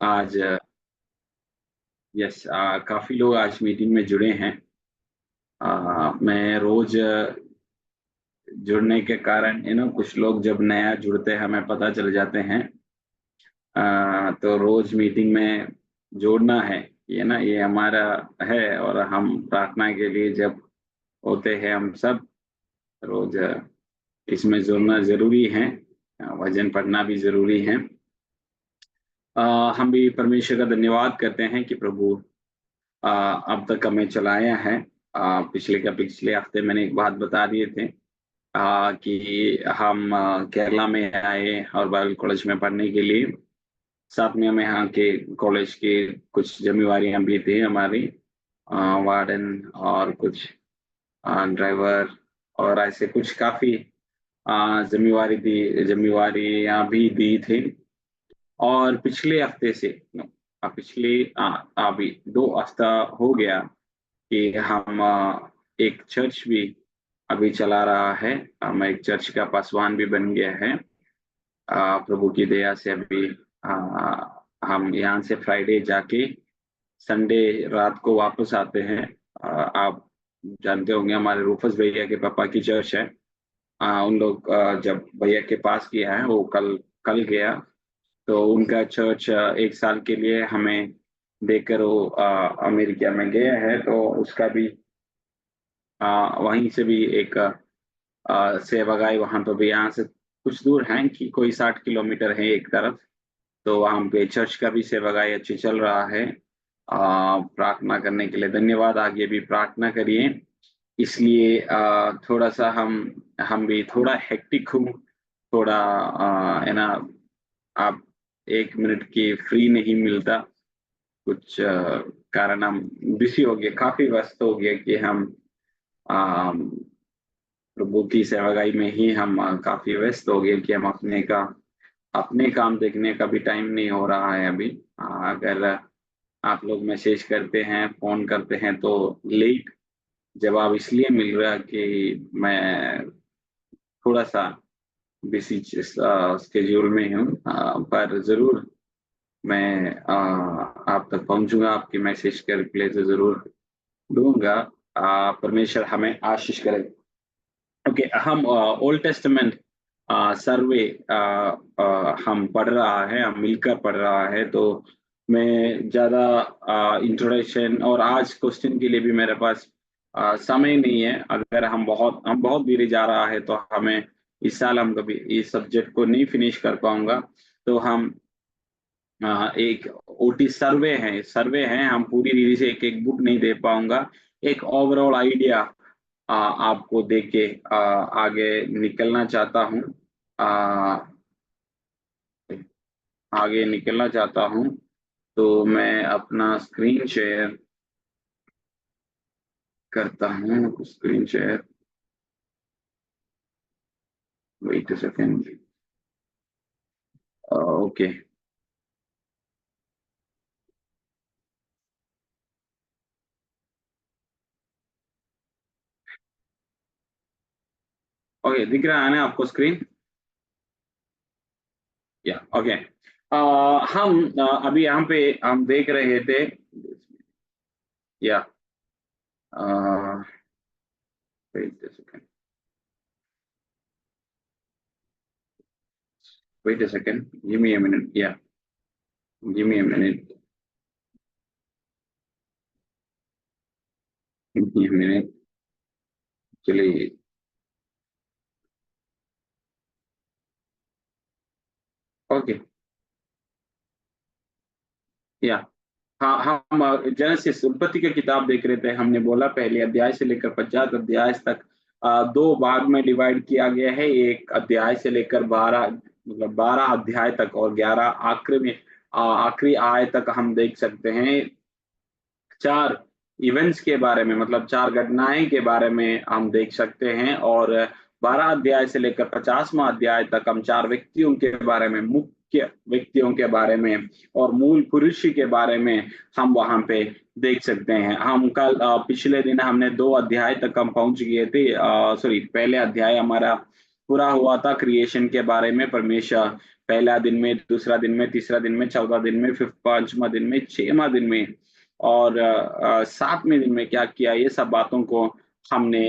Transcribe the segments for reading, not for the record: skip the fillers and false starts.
आज यस काफी लोग आज मीटिंग में जुड़े हैं। मैं रोज जुड़ने के कारण कुछ लोग जब नया जुड़ते हैं हमें पता चल जाते हैं। तो रोज मीटिंग में जोड़ना है, ये हमारा है। और हम प्रार्थना के लिए जब होते हैं हम सब रोज इसमें जुड़ना जरूरी है। वचन पढ़ना भी जरूरी है। हम भी परमेश्वर का धन्यवाद करते हैं कि प्रभु अब तक हमें चलाया है। पिछले हफ्ते मैंने एक बात बता दिए थे कि हम केरला में आए और बाइबल कॉलेज में पढ़ने के लिए। साथ में हमें यहाँ के कॉलेज की कुछ जिम्मेवारियां भी थी हमारी, वार्डन और कुछ ड्राइवर और ऐसे कुछ काफी जिम्मेवारियां भी दी थी। और पिछले हफ्ते से पिछले अभी 2 हफ्ता हो गया कि हम एक चर्च भी अभी चला रहा है। हम एक चर्च का पासवान भी बन गया है प्रभु की दया से। अभी हम यहाँ से फ्राइडे जाके संडे रात को वापस आते हैं। आप जानते होंगे हमारे रूफस भैया के पापा की चर्च है। उन लोग जब भैया के पास किया है वो कल कल गया। तो उनका चर्च 1 साल के लिए हमें देकर वो अमेरिका में गया है। तो उसका भी वहीं से भी एक सेवागाई वहां तो भी यहाँ से कुछ दूर है कि कोई 60 किलोमीटर है एक तरफ। तो वहां पे चर्च का भी सेवागाई अच्छी चल रहा है। प्रार्थना करने के लिए धन्यवाद। आगे भी प्रार्थना करिए। इसलिए थोड़ा सा हम भी थोड़ा हेक्टिक हूँ। थोड़ा है ना, आप 1 मिनट की फ्री नहीं मिलता। कुछ कारण हम बिजी हो गए, काफी व्यस्त हो गए कि हम अ, प्रभु की सेवागाई में ही हम काफी व्यस्त हो गए कि हम अपने काम देखने का भी टाइम नहीं हो रहा है अभी। अगर आप लोग मैसेज करते हैं, फोन करते हैं तो लेट जवाब इसलिए मिल रहा कि मैं थोड़ा सा बिजी स्केड्यूल में हूँ। पर जरूर मैं आप तक पहुंचूंगा, आपकी मैसेज का रिप्लाई तो जरूर दूंगा। परमेश्वर हमें आशीष करे। ओके, हम ओल्ड टेस्टामेंट सर्वे हम पढ़ रहा है, हम मिलकर पढ़ रहा है। तो मैं ज्यादा इंट्रोडक्शन और आज क्वेश्चन के लिए भी मेरे पास समय नहीं है। अगर हम बहुत धीरे जा रहा है तो हमें इस साल हम कभी इस सब्जेक्ट को नहीं फिनिश कर पाऊंगा। तो हम एक ओटी सर्वे है, हम पूरी रीति से एक एक बुक नहीं दे पाऊंगा। एक ओवरऑल आइडिया आपको दे के आगे निकलना चाहता हूँ। आगे निकलना चाहता हूँ। तो मैं अपना स्क्रीन शेयर करता हूँ। Screen share, wait a second. Okay, okay दिख रहा है ना आपको स्क्रीन? या ओके। हम अभी यहाँ पे हम देख रहे थे या wait a second, wait a second, give me a minute, yeah, give me a minute, give me a minute, चलिए। ओके, या हाँ, हम जेनेसिस उत्पत्ति की किताब देख रहे थे। हमने बोला पहले अध्याय से लेकर 50 अध्याय तक 2 भाग में डिवाइड किया गया है। एक अध्याय से लेकर 12, मतलब 12 अध्याय तक, और 11 आखिरी में आखिरी आय तक हम देख सकते हैं। 4 इवेंट्स के बारे में, मतलब 4 घटनाएं के बारे में हम देख सकते हैं। और 12 अध्याय से लेकर 50वां अध्याय तक हम 4 व्यक्तियों के बारे में, मुख्य व्यक्तियों के बारे में और मूल पुरुष के बारे में हम वहां पे देख सकते हैं। हम कल पिछले दिन हमने 2 अध्याय तक हम पहुंच गए थे। सॉरी, पहले अध्याय हमारा पूरा हुआ था क्रिएशन के बारे में। परमेश्वर पहला दिन में, दूसरा दिन में, तीसरा दिन में, चौथा दिन में, फिर पांचवा दिन में, छठवां दिन में और सातवें दिन में क्या किया, ये सब बातों को हमने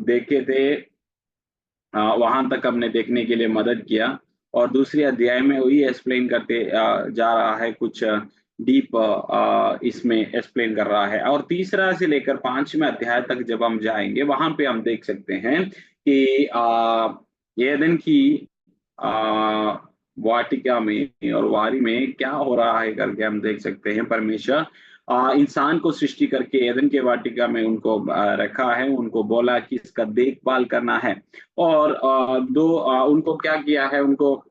देखे थे। वहां तक हमने देखने के लिए मदद किया। और दूसरे अध्याय में वही एक्सप्लेन करते जा रहा है, कुछ डीप इसमें एक्सप्लेन कर रहा है। और तीसरा से लेकर पांचवें अध्याय तक जब हम जाएंगे, वहां पे हम देख सकते हैं कि एदन की आ, वाटिका में और वारी में क्या हो रहा है करके हम देख सकते हैं। परमेश्वर इंसान को सृष्टि करके एदन के वाटिका में उनको रखा है, उनको बोला कि इसका देखभाल करना है। और उनको क्या किया है, उनको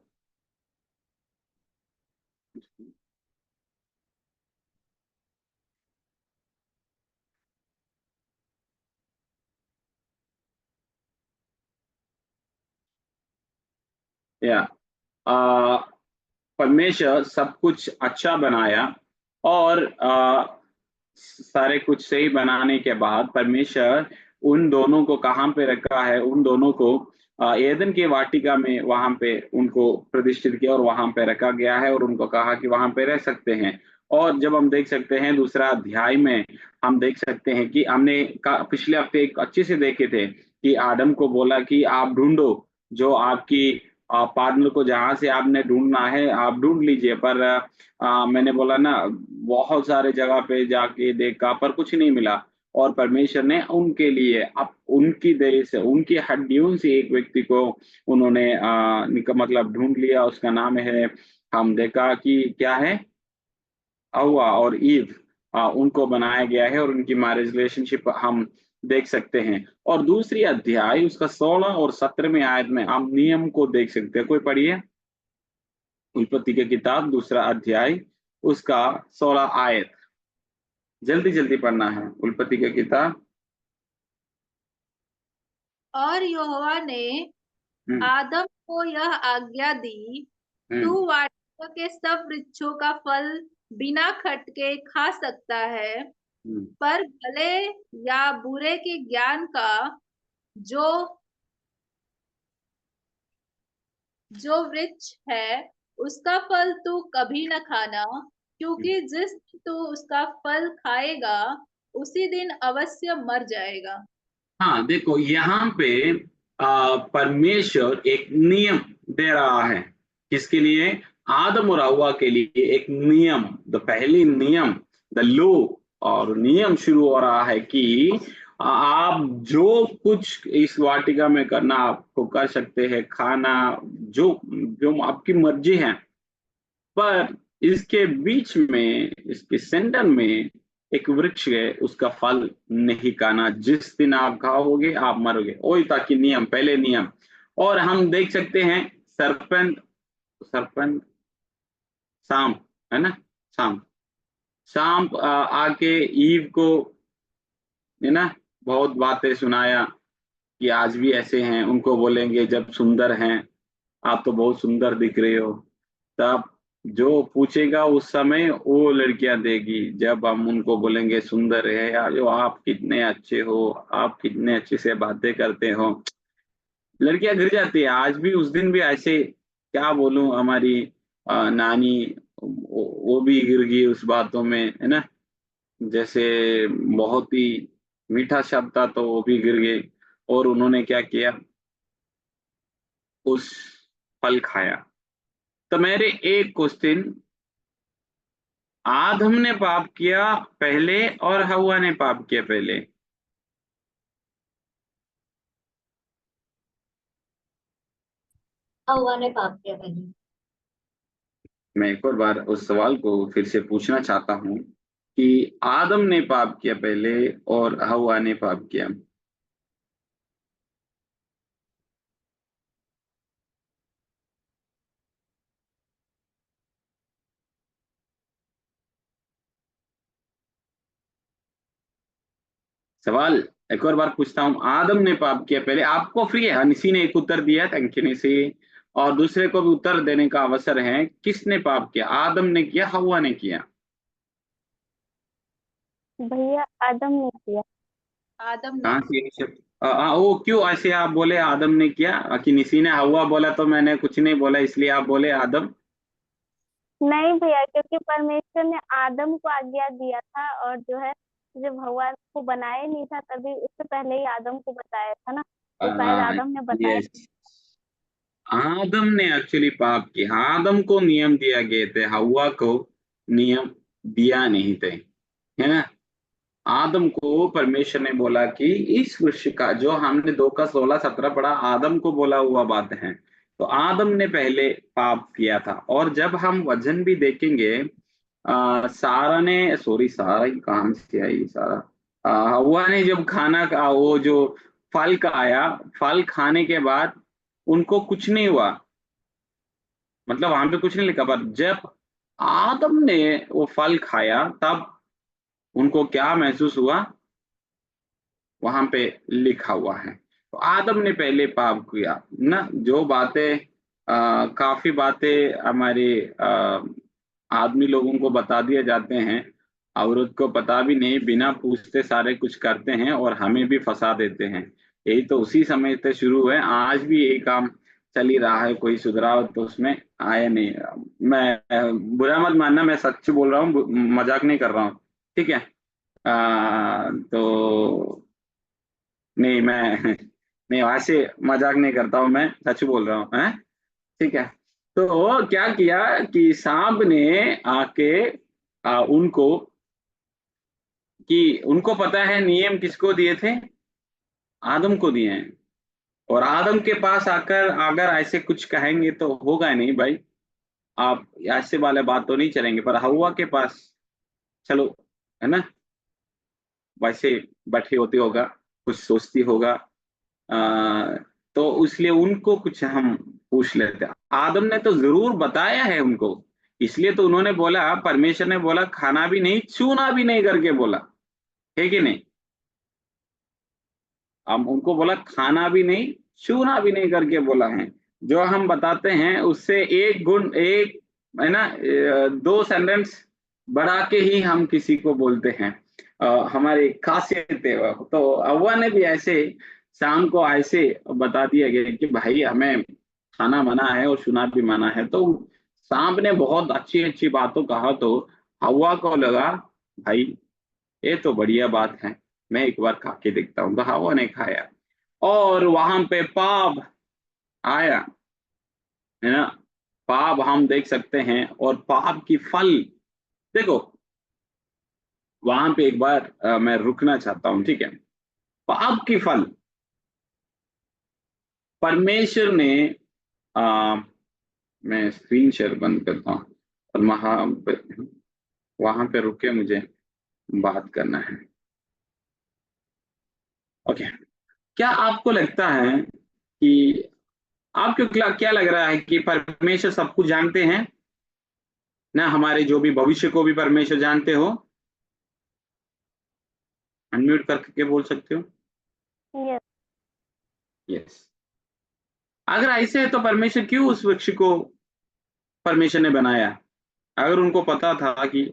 या आ, परमेश्वर सब कुछ अच्छा बनाया। और सारे कुछ सही बनाने के बाद परमेश्वर उन दोनों को कहाँ पे रखा है, उन दोनों को एदन के वाटिका में वहां पे उनको प्रतिष्ठित किया और वहां पे रखा गया है और उनको कहा कि वहां पे रह सकते हैं। और जब हम देख सकते हैं दूसरा अध्याय में, हम देख सकते हैं कि हमने पिछले हफ्ते एक अच्छे से देखे थे कि आदम को बोला कि आप ढूंढो जो आपकी पार्टनर को, जहां से आपने ढूंढना है आप ढूंढ लीजिए। पर मैंने बोला ना, बहुत सारे जगह पे जाके देखा पर कुछ नहीं मिला। और परमेश्वर ने उनके लिए अब उनकी देह से, उनकी हड्डियों से एक व्यक्ति को उन्होंने मतलब ढूंढ लिया। उसका नाम है, हम देखा कि क्या है, हव्वा और ईव। उनको बनाया गया है और उनकी मैरिज रिलेशनशिप हम देख सकते हैं। और दूसरी अध्याय उसका 16 और 17वें आयत में हम नियम को देख सकते हैं। कोई पढ़िए उत्पत्ति की किताब दूसरा अध्याय उसका 16 आयत, जल्दी जल्दी पढ़ना है उत्पत्ति की किताब। और यहोवा ने हम्म आदम को यह आज्ञा दी, हम्म तू वाटिका के सब वृक्षों का फल बिना खटके खा सकता है, हम्म। पर भले या बुरे के ज्ञान का जो जो वृक्ष है उसका फल तू कभी न खाना, क्योंकि जिस दिन तू उसका फल खाएगा उसी दिन अवश्य मर जाएगा। हाँ देखो, यहाँ पे परमेश्वर एक नियम दे रहा है। किसके लिए? आदम और हव्वा के लिए एक नियम, द पहली नियम, द लॉ। और नियम शुरू हो रहा है कि आप जो कुछ इस वाटिका में करना आपको कर सकते हैं, खाना जो जो आपकी मर्जी है। पर इसके बीच में, इसके सेंटर में एक वृक्ष है, उसका फल नहीं खाना। जिस दिन आप खाओगे आप मरोगे। वही ताकि नियम, पहले नियम। और हम देख सकते हैं सरपंच, सरपंच सांप, है ना, सांप, सांप आके ईव को, है ना, बहुत बातें सुनाया कि आज भी ऐसे हैं। उनको बोलेंगे जब सुंदर हैं, आप तो बहुत सुंदर दिख रहे हो, तब जो पूछेगा उस समय वो लड़कियां देगी। जब हम उनको बोलेंगे सुंदर है यार, जो आप कितने अच्छे हो, आप कितने अच्छे से बातें करते हो, लड़कियां गिर जाती है। आज भी, उस दिन भी ऐसे, क्या बोलूं, हमारी नानी वो भी गिर गई उस बातों में, है ना। जैसे बहुत ही मीठा शब्द था तो वो भी गिर गए। और उन्होंने क्या किया, उस फल खाया। तो मेरे एक क्वेश्चन, आदम ने पाप किया पहले और हवा ने पाप किया पहले? हवा ने पाप किया पहले। मैं एक और बार उस सवाल को फिर से पूछना चाहता हूँ कि आदम ने पाप किया पहले और हवा ने पाप किया? सवाल एक और बार पूछता हूँ, आदम ने पाप किया पहले? आपको फ्री है, हनीसी ने एक उत्तर दिया, थैंक यू निसी। और दूसरे को भी उत्तर देने का अवसर है। किसने पाप किया, आदम ने किया, हवा ने किया? भैया आदम ने किया। आदम ने। कहाँ से ये शब्द वो क्यों ऐसे आप बोले आदम ने किया, कि किसी ने हवा बोला तो मैंने कुछ नहीं बोला इसलिए आप बोले आदम? नहीं भैया, क्योंकि परमेश्वर ने आदम को आज्ञा दिया था, और जो है जब हवा को बनाया नहीं था तभी उससे पहले ही आदम को बताया था ना, तो शायद आदम ने बताया। यस, आदम ने एक्चुअली पाप किया, आदम को नियम दिया गए थे, हवा को नियम दिया नहीं थे, है ना। आदम को परमेश्वर ने बोला कि इस वृक्ष का, जो हमने 2 का 16-17 पढ़ा, आदम को बोला हुआ बात है। तो आदम ने पहले पाप किया था। और जब हम वचन भी देखेंगे, सारा ने, सॉरी सारा ही कहाँ से आई सारा, हव्वा ने जब खाना का वो जो फल का आया, फल खाने के बाद उनको कुछ नहीं हुआ, मतलब वहां पे कुछ नहीं लिखा, पर जब आदम ने वो फल खाया तब उनको क्या महसूस हुआ, वहां पे लिखा हुआ है। तो आदम ने पहले पाप किया ना। जो बातें काफी बातें हमारे आदमी लोगों को बता दिए जाते हैं, औरत को पता भी नहीं, बिना पूछते सारे कुछ करते हैं और हमें भी फंसा देते हैं। यही तो उसी समय से शुरू है, आज भी यही काम चल ही रहा है, कोई सुधराव तो उसमें आया नहीं। मैं बुरा मत मानना, मैं सच बोल रहा हूँ, मजाक नहीं कर रहा हूँ, ठीक है। तो नहीं, मैं नहीं वैसे मजाक नहीं करता हूँ, मैं सच बोल रहा हूँ, हैं, ठीक है। तो क्या किया कि सांप ने आके उनको, कि उनको पता है नियम किसको दिए थे, आदम को दिए हैं। और आदम के पास आकर अगर ऐसे कुछ कहेंगे तो होगा ही नहीं भाई, आप ऐसे वाले बात तो नहीं चलेंगे। पर हवा के पास चलो, है ना, वैसे बैठी होती होगा, कुछ सोचती होगा, आ, तो इसलिए उनको कुछ हम पूछ लेते हैं। आदम ने तो जरूर बताया है उनको, इसलिए तो उन्होंने बोला, परमेश्वर ने बोला खाना भी नहीं छूना भी नहीं करके बोला, है कि नहीं। हम उनको बोला खाना भी नहीं छूना भी नहीं करके बोला है। जो हम बताते हैं उससे एक गुण, एक, है ना, 2 सेंटेंस बढ़ा के ही हम किसी को बोलते हैं, हमारी खासियत है वो। तो अव्वा ने भी ऐसे शाम को ऐसे बता दिया गया कि भाई हमें खाना मना है और सुना भी मना है। तो सांप ने बहुत अच्छी अच्छी बातों कहा, तो हवा को लगा भाई ये तो बढ़िया बात है, मैं एक बार खा के देखता हूँ। तो हवा ने खाया और वहां पे पाप आया, है ना। पाप हम देख सकते हैं, और पाप की फल देखो, वहां पे एक बार मैं रुकना चाहता हूं, ठीक है। पाप की फल परमेश्वर ने, आ, मैं स्क्रीन शेयर बंद करता हूँ और वहां पे रुके, मुझे बात करना है। ओके, क्या आपको लगता है कि, आपको क्या लग रहा है कि परमेश्वर सब कुछ जानते हैं ना, हमारे जो भी भविष्य को भी परमेश्वर जानते हो? अनम्यूट करके बोल सकते हो। यस। यस। अगर ऐसे है तो परमेश्वर क्यों उस वृक्ष को परमेश्वर ने बनाया? अगर उनको पता था कि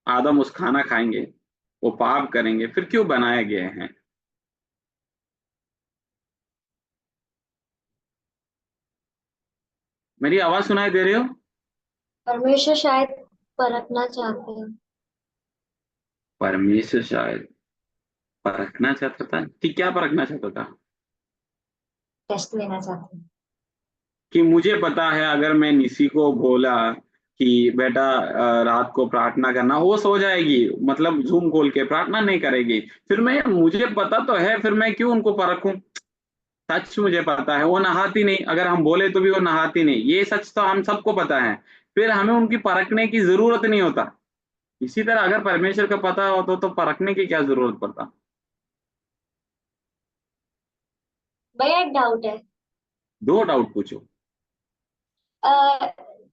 आदम उस खाना खाएंगे, वो पाप करेंगे, फिर क्यों बनाए गए हैं? मेरी आवाज सुनाई दे रही हो? परमेश्वर शायद परखना चाहते हैं। परमेश्वर शायद परखना चाहता था, कि क्या परखना चाहता था? टेस्ट लेना चाहते हैं। कि मुझे पता है अगर मैं निशी को बोला कि बेटा रात को प्रार्थना करना, वो सो जाएगी, मतलब जूम खोल के प्रार्थना नहीं करेगी। फिर मैं, मुझे पता तो है, फिर मैं क्यों उनको परखूं? सच मुझे पता है वो नहाती नहीं, अगर हम बोले तो भी वो नहाती नहीं, ये सच तो हम सबको पता है। फिर हमें उनकी परखने की जरूरत नहीं होता। इसी तरह अगर परमेश्वर का पता होता तो परखने की क्या जरूरत पड़ता? भैया एक डाउट है। 2 डाउट पूछो।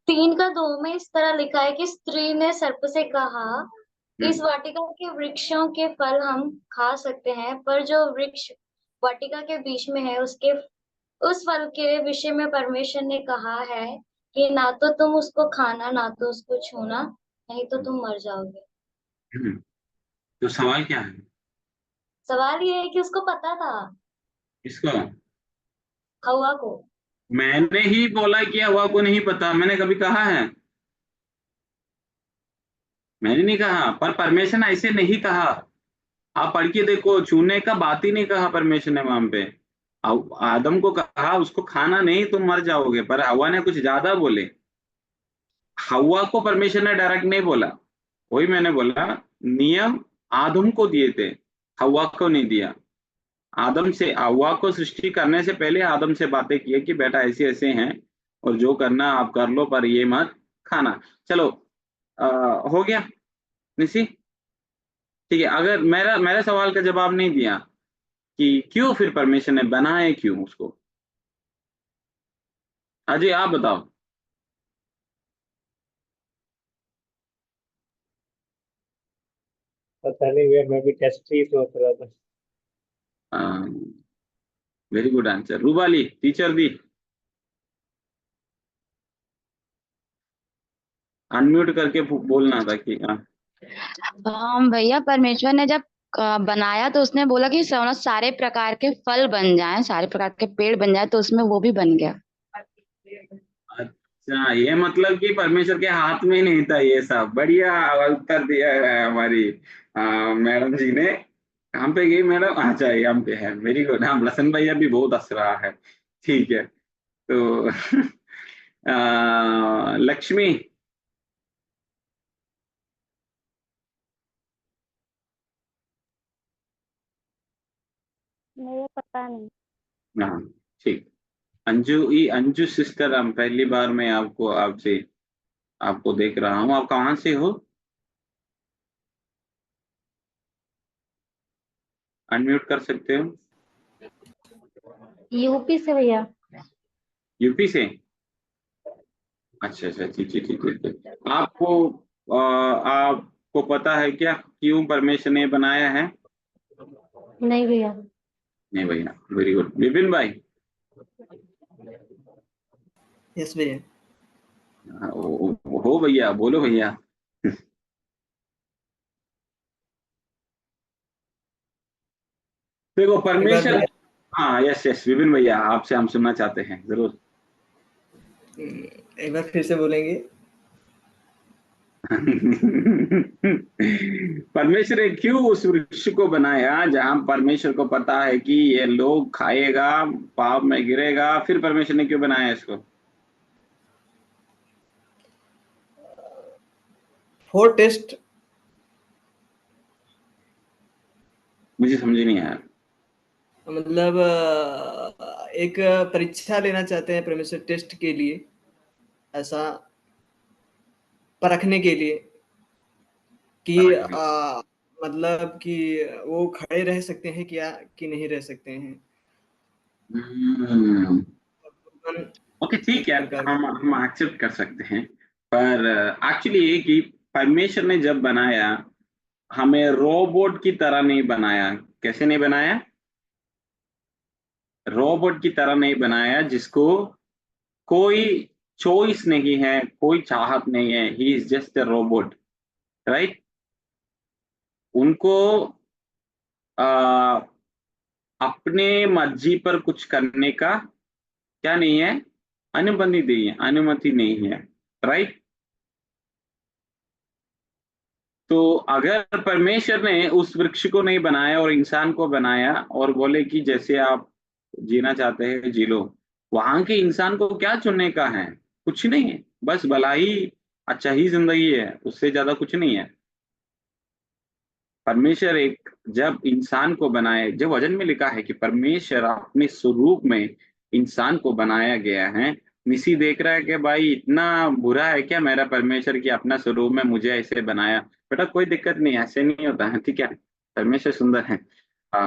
3 का 2 में इस तरह लिखा है कि स्त्री ने सर्प से कहा, इस वाटिका के वृक्षों के फल हम खा सकते हैं, पर जो वृक्ष वाटिका के बीच में है उसके उस फल के विषय में परमेश्वर ने कहा है कि ना तो तुम उसको खाना ना तो उसको छूना, नहीं तो तुम मर जाओगे। हम्म, तो सवाल क्या है? सवाल ये है कि उसको पता था। इसको हवा को। मैंने ही बोला कि हवा को नहीं पता, मैंने कभी कहा है? मैंने नहीं कहा, पर परमेश्वर ने ऐसे नहीं कहा। आप पढ़ के देखो, छूने का बात ही नहीं कहा परमेश्वर ने वहां पे। आदम को कहा उसको खाना नहीं, तुम मर जाओगे, पर हवा ने कुछ ज्यादा बोले। हवा को परमेश्वर ने डायरेक्ट नहीं बोला। वही मैंने बोला, नियम आदम को दिए थे, हवा को नहीं दिया। आदम से, हवा को सृष्टि करने से पहले आदम से बातें की कि बेटा ऐसे ऐसे हैं, और जो करना आप कर लो, पर ये मत खाना। चलो, हो गया निशी? ठीक है, अगर मेरा मेरा सवाल का जवाब नहीं दिया कि क्यों फिर परमेश्वर ने बनाए क्यों उसको, अजय आप बताओ। पता नहीं भैया, मैं भी टेस्ट ही सोच रहा था। Very good answer. Rubali, teacher दी, अनम्यूट करके बोलना था कि हाँ। भैया परमेश्वर ने जब बनाया तो उसने बोला कि सारे प्रकार के फल बन जाएं, सारे प्रकार के पेड़ बन जाए, तो उसमें वो भी बन गया। अच्छा, ये मतलब कि परमेश्वर के हाथ में नहीं था ये सब। बढ़िया उत्तर दिया है हमारी मैडम जी ने। कहाँ पे गई मैडम? अच्छा, यहाँ पे है। Very good. हाँ, लसन भैया भी बहुत हंस रहा है। ठीक है, तो लक्ष्मी। मुझे पता नहीं। हाँ, ठीक। अंजू सिस्टर, हम पहली बार मैं आपसे आपको देख रहा हूँ। आप कहाँ से हो? अनम्यूट कर सकते हो? यूपी से भैया। यूपी से? अच्छा अच्छा, ठीक ठीक ठीक ठीक। आपको आपको पता है क्या क्यों परमेश्वर ने बनाया है? नहीं भैया। नहीं भैया, वेरी गुड। विपिन भाई? यस भैया। हो भैया, बोलो भैया। देखो एक बार परमेश्वर। भैया, हाँ, यस यस, विपिन भैया आपसे हम सुनना चाहते हैं, जरूर। एक बार फिर से बोलेंगे? परमेश्वर ने क्यों उस वृक्ष को बनाया जहां परमेश्वर को पता है कि ये लोग खाएगा, पाप में गिरेगा? फिर परमेश्वर ने क्यों बनाया इसको? For test. मुझे समझ नहीं आया। मतलब एक परीक्षा लेना चाहते हैं परमेश्वर, टेस्ट के लिए, ऐसा परखने के लिए कि मतलब कि वो खड़े रह सकते हैं क्या कि नहीं रह सकते हैं। ओके, ठीक एक है, प्रकार का। हम एक्सेप्ट कर सकते हैं। पर एक्चुअली ये कि परमेश्वर ने जब बनाया, हमें रोबोट की तरह नहीं बनाया। कैसे नहीं बनाया? रोबोट की तरह नहीं बनाया जिसको कोई चॉइस नहीं है, कोई चाहत नहीं है। He is just a robot, right? उनको आ, अपने मर्जी पर कुछ करने का क्या नहीं है? अनुमति नहीं है, राइट? तो अगर परमेश्वर ने उस वृक्ष को नहीं बनाया और इंसान को बनाया और बोले कि जैसे आप जीना चाहते हैं जी लो, वहां के इंसान को क्या चुनने का है? कुछ नहीं है, बस भला ही, अच्छा ही जिंदगी है, उससे ज्यादा कुछ नहीं है। परमेश्वर एक, जब इंसान को बनाए, जब वचन में लिखा है कि परमेश्वर अपने स्वरूप में इंसान को बनाया गया है। निसी देख रहा है कि भाई इतना बुरा है क्या मेरा परमेश्वर कि अपना स्वरूप में मुझे ऐसे बनाया? बेटा कोई दिक्कत नहीं, ऐसे नहीं होता है, ठीक है? परमेश्वर सुंदर है।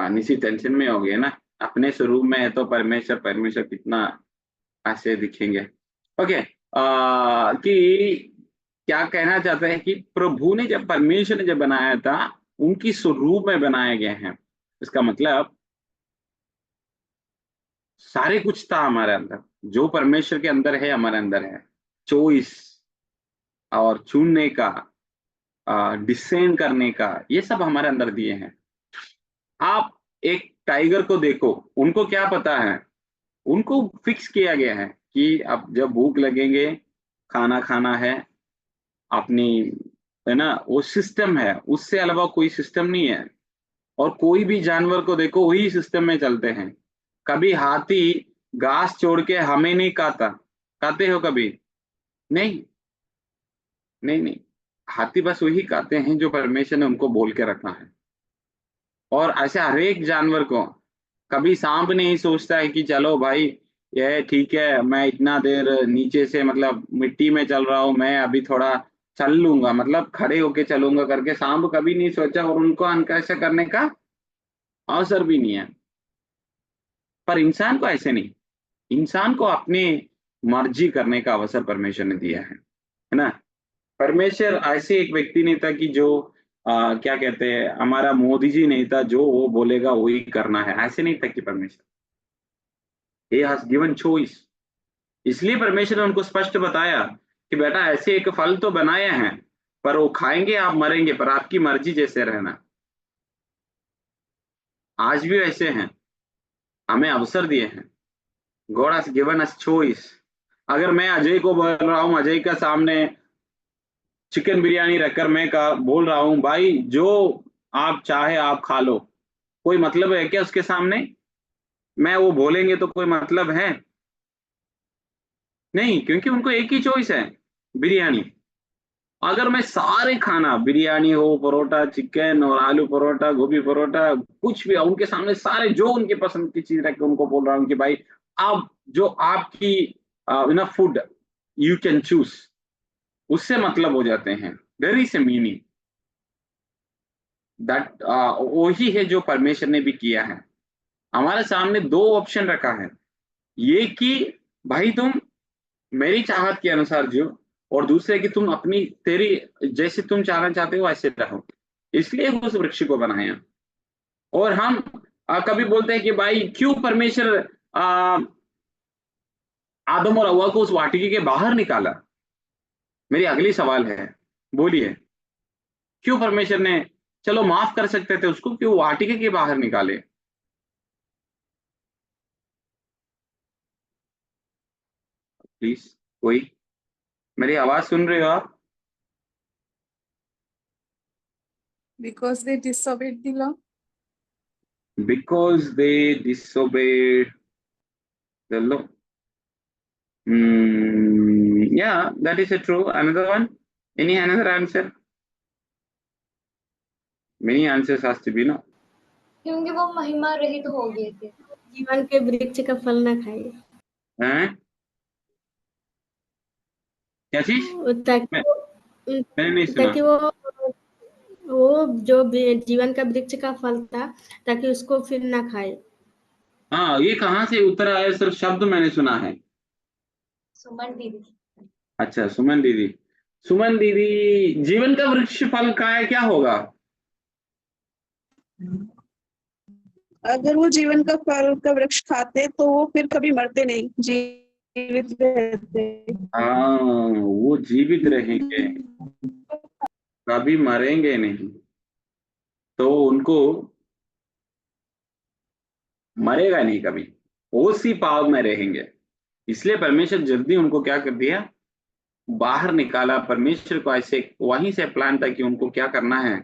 निसी टेंशन में हो गए ना, अपने स्वरूप में है तो परमेश्वर परमेश्वर कितना ऐसे दिखेंगे। ओके, कि क्या कहना चाहते हैं कि प्रभु ने जब, परमेश्वर ने जब बनाया था, उनकी स्वरूप में बनाए गए हैं। इसका मतलब सारे कुछ था हमारे अंदर, जो परमेश्वर के अंदर है हमारे अंदर है। चॉइस और चुनने का, डिसेंड करने का, ये सब हमारे अंदर दिए हैं। आप एक टाइगर को देखो, उनको क्या पता है, उनको फिक्स किया गया है कि अब जब भूख लगेंगे खाना खाना है अपनी, है ना, वो सिस्टम है, उससे अलावा कोई सिस्टम नहीं है। और कोई भी जानवर को देखो वही सिस्टम में चलते हैं। कभी हाथी घास छोड़ के हमें नहीं खाता, खाते हो कभी? नहीं, नहीं, नहीं। हाथी बस वही खाते हैं जो परमेश्वर ने उनको बोल के रखा है। और ऐसे हर एक जानवर को, कभी सांप नहीं सोचता है कि चलो भाई ये ठीक है, मैं इतना देर नीचे से मतलब मिट्टी में चल रहा हूँ, मैं अभी थोड़ा चल लूंगा, मतलब खड़े होके चलूंगा करके सांप कभी नहीं सोचा, और उनको ऐसा करने का अवसर भी नहीं है। पर इंसान को ऐसे नहीं, इंसान को अपनी मर्जी करने का अवसर परमेश्वर ने दिया है ना। परमेश्वर ऐसे एक व्यक्ति नहीं था कि जो क्या कहते हैं, हमारा मोदी जी नहीं था जो वो बोलेगा वही करना है, ऐसे नहीं था कि परमेश्वर, he has given choice। इसलिए परमेश्वर ने उनको स्पष्ट बताया कि बेटा ऐसे एक फल तो बनाए हैं, पर वो खाएंगे आप मरेंगे, पर आपकी मर्जी जैसे रहना। आज भी वैसे हैं, हमें अवसर दिए हैं, God has given us choice. अगर मैं अजय को बोल रहा हूँ, अजय का सामने चिकन बिरयानी रखकर मैं बोल रहा हूँ भाई जो आप चाहे आप खा लो, कोई मतलब है क्या उसके सामने? मैं वो बोलेंगे तो कोई मतलब है? नहीं, क्योंकि उनको एक ही चॉइस है, बिरयानी। अगर मैं सारे खाना, बिरयानी हो, परोठा चिकन और आलू परोठा, गोभी परोठा, कुछ भी उनके सामने सारे जो उनकी पसंद की चीज रख के उनको बोल रहा हूँ कि भाई आप जो आपकी फूड यू कैन चूज, उससे मतलब हो जाते हैं। There is a meaning that, वही है जो परमेश्वर ने भी किया है। हमारे सामने दो ऑप्शन रखा है, ये कि भाई तुम मेरी चाहत के अनुसार जियो, और दूसरे कि तुम अपनी तेरी जैसे तुम चाहना चाहते हो वैसे रहो। इसलिए उस वृक्ष को बनाया। और हम कभी बोलते हैं कि भाई क्यों परमेश्वर आदम और हव्वा को उस वाटिके के बाहर निकाला? मेरी अगली सवाल है, बोलिए क्यों परमेश्वर ने, चलो माफ कर सकते थे उसको, क्यों वाटिके के बाहर निकाले? प्लीज, कोई मेरी आवाज सुन रहे हो आप? Because they disobeyed the law. Because they disobeyed the law. Yeah, that is a true. Another one? Any another answer? Many answers has to be, no? क्योंकि वो महिमा रहित हो गए थे। जीवन के वृक्ष का फल ना खाए। हैं? क्या चीज? मैंने नहीं सुना। ताकि वो जो जीवन का वृक्ष का फल था, ताकि उसको फिर ना खाए। हाँ, ये कहाँ से उत्तर आया? सिर्फ शब्द मैंने सुना है। सुमन दीदी। अच्छा, सुमन दीदी। सुमन दीदी, जीवन का वृक्ष फल खाए क्या होगा? अगर वो जीवन का फल का वृक्ष खाते तो वो फिर कभी मरते नहीं, जीवित रहते। हाँ, वो जीवित रहेंगे, कभी मरेंगे नहीं, तो उनको मरेगा नहीं कभी, उसी पाव में रहेंगे। इसलिए परमेश्वर जल्दी उनको क्या कर दिया, बाहर निकाला। परमेश्वर को ऐसे वहीं से प्लान था कि उनको क्या करना है,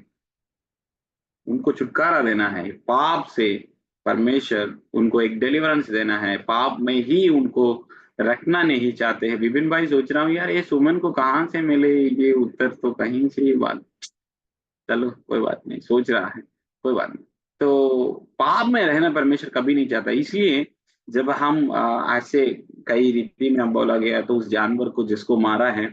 उनको छुटकारा देना है पाप से। परमेश्वर उनको एक डिलीवरेंस देना है, पाप में ही उनको रखना नहीं चाहते हैं। विपिन भाई, सोच रहा हूँ यार ये सुमन को कहाँ से मिले ये उत्तर, तो कहीं से ही बात, चलो कोई बात नहीं, सोच रहा है, कोई बात नहीं। तो पाप में रहना परमेश्वर कभी नहीं चाहता। इसलिए जब हम ऐसे कई रीति में बोला गया, तो उस जानवर को जिसको मारा है,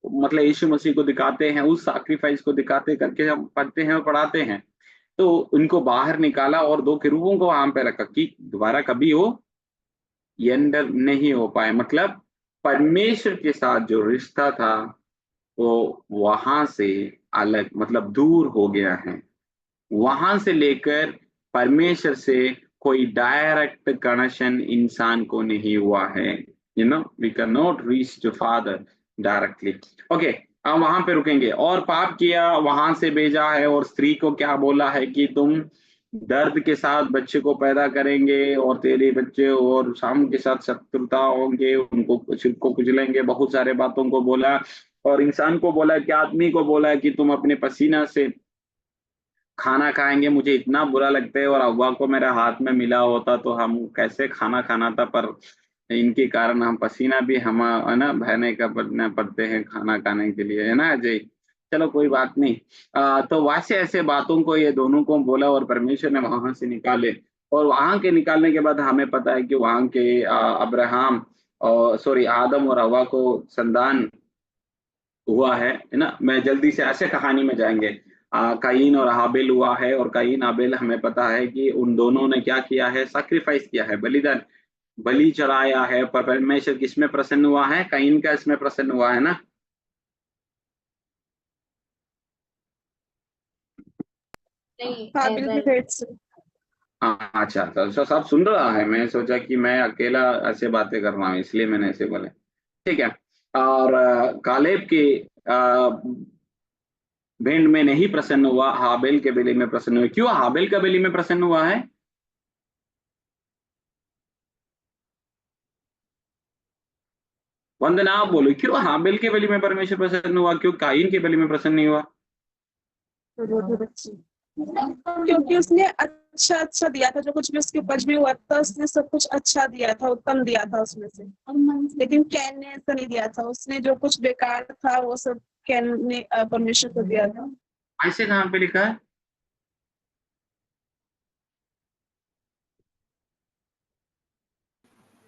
मतलब यीशु मसीह को दिखाते हैं, उस सैक्रिफाइस को दिखाते करके हम पढ़ते हैं और पढ़ाते हैं। तो उनको बाहर निकाला और दो किरूबों को वहां पे रखा कि दोबारा कभी वो एंटर नहीं हो पाए। मतलब परमेश्वर के साथ जो रिश्ता था वो वहां से अलग, मतलब दूर हो गया है। वहां से लेकर परमेश्वर से कोई डायरेक्ट कनेक्शन इंसान को नहीं हुआ है। We can not reach to father directly. Okay, हम वहां पे रुकेंगे। और पाप किया, वहां से भेजा है, और स्त्री को क्या बोला है कि तुम दर्द के साथ बच्चे को पैदा करेंगे और तेरे बच्चे और शाम के साथ शत्रुता होंगे, उनको को कुचलेंगे, बहुत सारे बातों को बोला और इंसान को बोला कि आदमी को बोला कि तुम अपने पसीना से खाना खाएंगे। मुझे इतना बुरा लगता है और अव्वा को मेरे हाथ में मिला होता तो हम कैसे खाना खाना था, पर इनके कारण हम पसीना भी हम है ना बहने का पड़ना पड़ते हैं खाना खाने के लिए, है ना अजय। चलो कोई बात नहीं। तो वैसे ऐसे बातों को ये दोनों को बोला और परमेश्वर ने वहां से निकाले और वहां के निकालने के बाद हमें पता है कि वहां के अब्राहम और सॉरी आदम और हव्वा को संतान हुआ है ना। मैं जल्दी से ऐसे कहानी में जाएंगे। कायीन और हाबिल हुआ है और कायीन हाबिल हमें पता है कि उन दोनों ने क्या किया है, सैक्रिफाइस किया है, बलिदान बलि चढ़ाया है। पर परमेश्वर किसमें प्रसन्न हुआ है? कायीन का इसमें प्रसन्न हुआ है ना। नहीं, हाबिल की एबेल। भेंट से। हाँ अच्छा, तो सब सुन रहा है। मैं सोचा कि मैं अकेला ऐसे बातें कर रहा हूँ इसलिए मैंने ऐसे बोले। ठीक है। और कालेब की भेंट में नहीं प्रसन्न हुआ, हाबिल के बलि में प्रसन्न हुआ। क्यों हाबिल का बलि में प्रसन्न हुआ है? वंदना आप बोलो, क्यों हाबिल के बलि में परमेश्वर प्रसन्न हुआ, क्यों कायीन के बलि में प्रसन्न नहीं हुआ? क्योंकि उसने अच्छा अच्छा दिया था, जो कुछ भी उसके उपज में हुआ था उसने सब कुछ अच्छा दिया था, उत्तम दिया था उसमें से। लेकिन कैन ने ऐसा नहीं दिया था, उसने जो कुछ बेकार था वो सब कैन ने परमेश्वर को दिया था। ऐसे कहाँ पे लिखा है?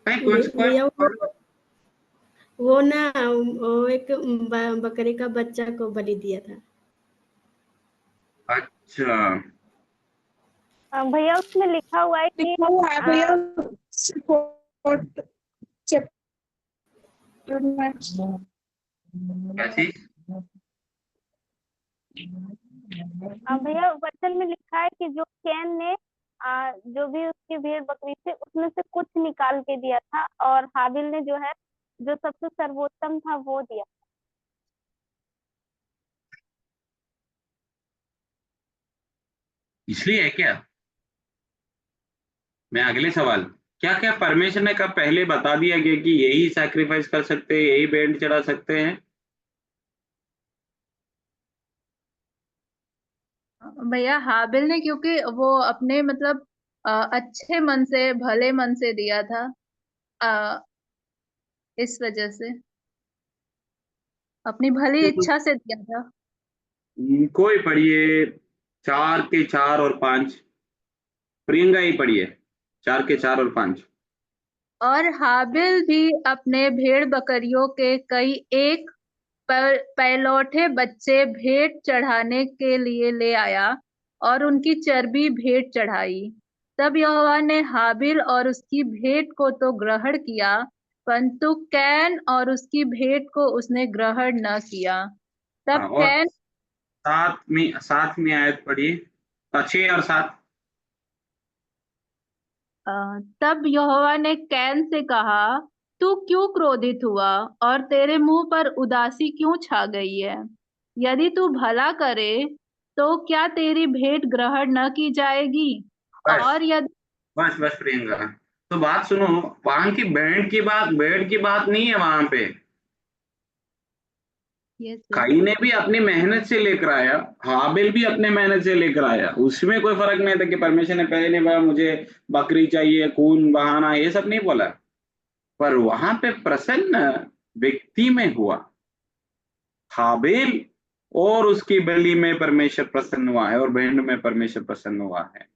कहीं कुछ भैया वो ना वो एक बकरी का बच्चा को बलि दिया था। अच्छा भैया उसमें लिखा हुआ है कि लिखा हुआ है भैया क्या चीज? भैया वचन में लिखा है कि जो कैन ने जो भी उसकी भेड़ बकरी थी उसमें से कुछ निकाल के दिया था और हाबिल ने जो है जो सबसे सर्वोत्तम था वो दिया। इसलिए है क्या? मैं अगले सवाल, क्या क्या परमेश्वर ने कब पहले बता दिया गया कि यही सैक्रिफाइस कर सकते हैं, यही भेंट चढ़ा सकते हैं? भैया हाबिल ने, क्योंकि वो अपने मतलब अच्छे मन से भले मन से दिया था, अ, इस वजह से अपनी भली इच्छा से दिया था। कोई पढ़िए 4 के 4 और 5। प्रियंका ही पढ़िए 4 के 4 और 5। और हाबिल भी अपने भेड़ बकरियों के कई एक पहलौठे बच्चे भेंट चढ़ाने के लिए ले आया और उनकी चर्बी भेंट चढ़ाई। तब यहोवा ने हाबिल और उसकी भेंट को तो ग्रहण किया, परंतु कैन और उसकी भेंट को उसने ग्रहण न किया। तब और कैन 7वीं आयत पढ़िए, 6 और 7। तब यहोवा ने कैन से कहा, तू क्यों क्रोधित हुआ और तेरे मुंह पर उदासी क्यों छा गई है? यदि तू भला करे तो क्या तेरी भेंट ग्रहण न की जाएगी? बस और यदि बस बस प्रियंका, तो बात सुनो, वहां की भेड़ की बात नहीं है वहां पे। काई ने भी अपनी मेहनत से लेकर आया, हाबिल भी अपने मेहनत से लेकर आया, उसमें कोई फर्क नहीं था कि परमेश्वर ने पहले नहीं बोला मुझे बकरी चाहिए, खून बहाना, ये सब नहीं बोला। पर वहां पे प्रसन्न व्यक्ति में हुआ, हाबिल और उसकी बलि में परमेश्वर प्रसन्न हुआ है और भेंट में परमेश्वर प्रसन्न हुआ है।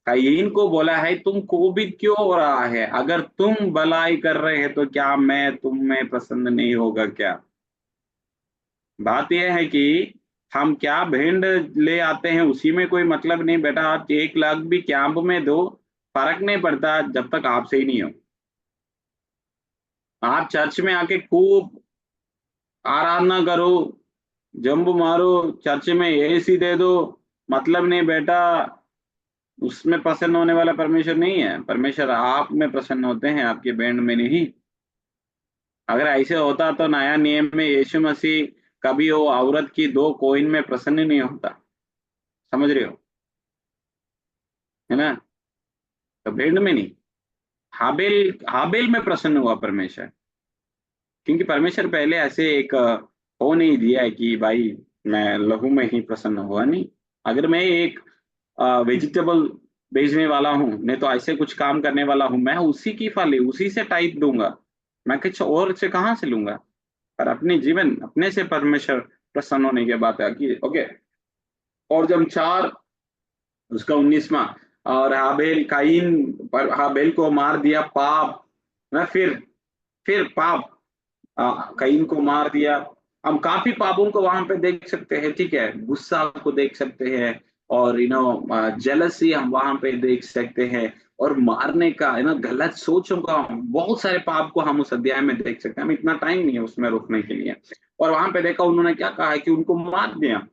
कायीन को बोला है तुम कोपित क्यों हो रहा है, अगर तुम भलाई कर रहे हैं तो क्या मैं तुम में प्रसन्न नहीं होगा क्या? बात यह है कि हम क्या भेंट ले आते हैं उसी में कोई मतलब नहीं बेटा। आप 1 लाख भी कैंप में दो, फर्क नहीं पड़ता जब तक आप सही नहीं हो। आप चर्च में आके खूब आराधना करो, जंप मारो, चर्च में एसी दे दो, मतलब नहीं बेटा, उसमें प्रसन्न होने वाला परमेश्वर नहीं है। परमेश्वर आप में प्रसन्न होते हैं, आपके बैंड में नहीं। अगर ऐसे होता तो नया नियम में यीशु मसीह कभी वो औरत की 2 कॉइन में प्रसन्न नहीं होता। समझ रहे हो? है ना। तो भेड़ में नहीं, हाबेल हाबेल में प्रसन्न हुआ परमेश्वर, क्योंकि परमेश्वर पहले ऐसे एक हो नहीं दिया है कि भाई मैं लहू में ही प्रसन्न हुआ, नहीं। अगर मैं एक वेजिटेबल बेचने वाला हूँ, नहीं तो ऐसे कुछ काम करने वाला हूँ, मैं उसी की फल उसी से टाइप दूंगा, मैं कुछ और से कहाँ से लूंगा। पर अपने जीवन अपने से परमेश्वर प्रसन्न होने के बाद है कि ओके। और जब 4 उसका 19वां, और हाबेल काइन पर हाबेल को मार दिया पाप ना, फिर पाप कईन को मार दिया। हम काफी पापों को वहां पे देख सकते हैं, ठीक है, गुस्सा को देख सकते हैं, और जेलसी हम वहां पे देख सकते हैं, और मारने का गलत सोचों का बहुत सारे पाप को हम उस अध्याय में देख सकते हैं। हम इतना टाइम नहीं है उसमें रुकने के लिए। और वहां पे देखा उन्होंने क्या कहा है कि उनको मार दिया,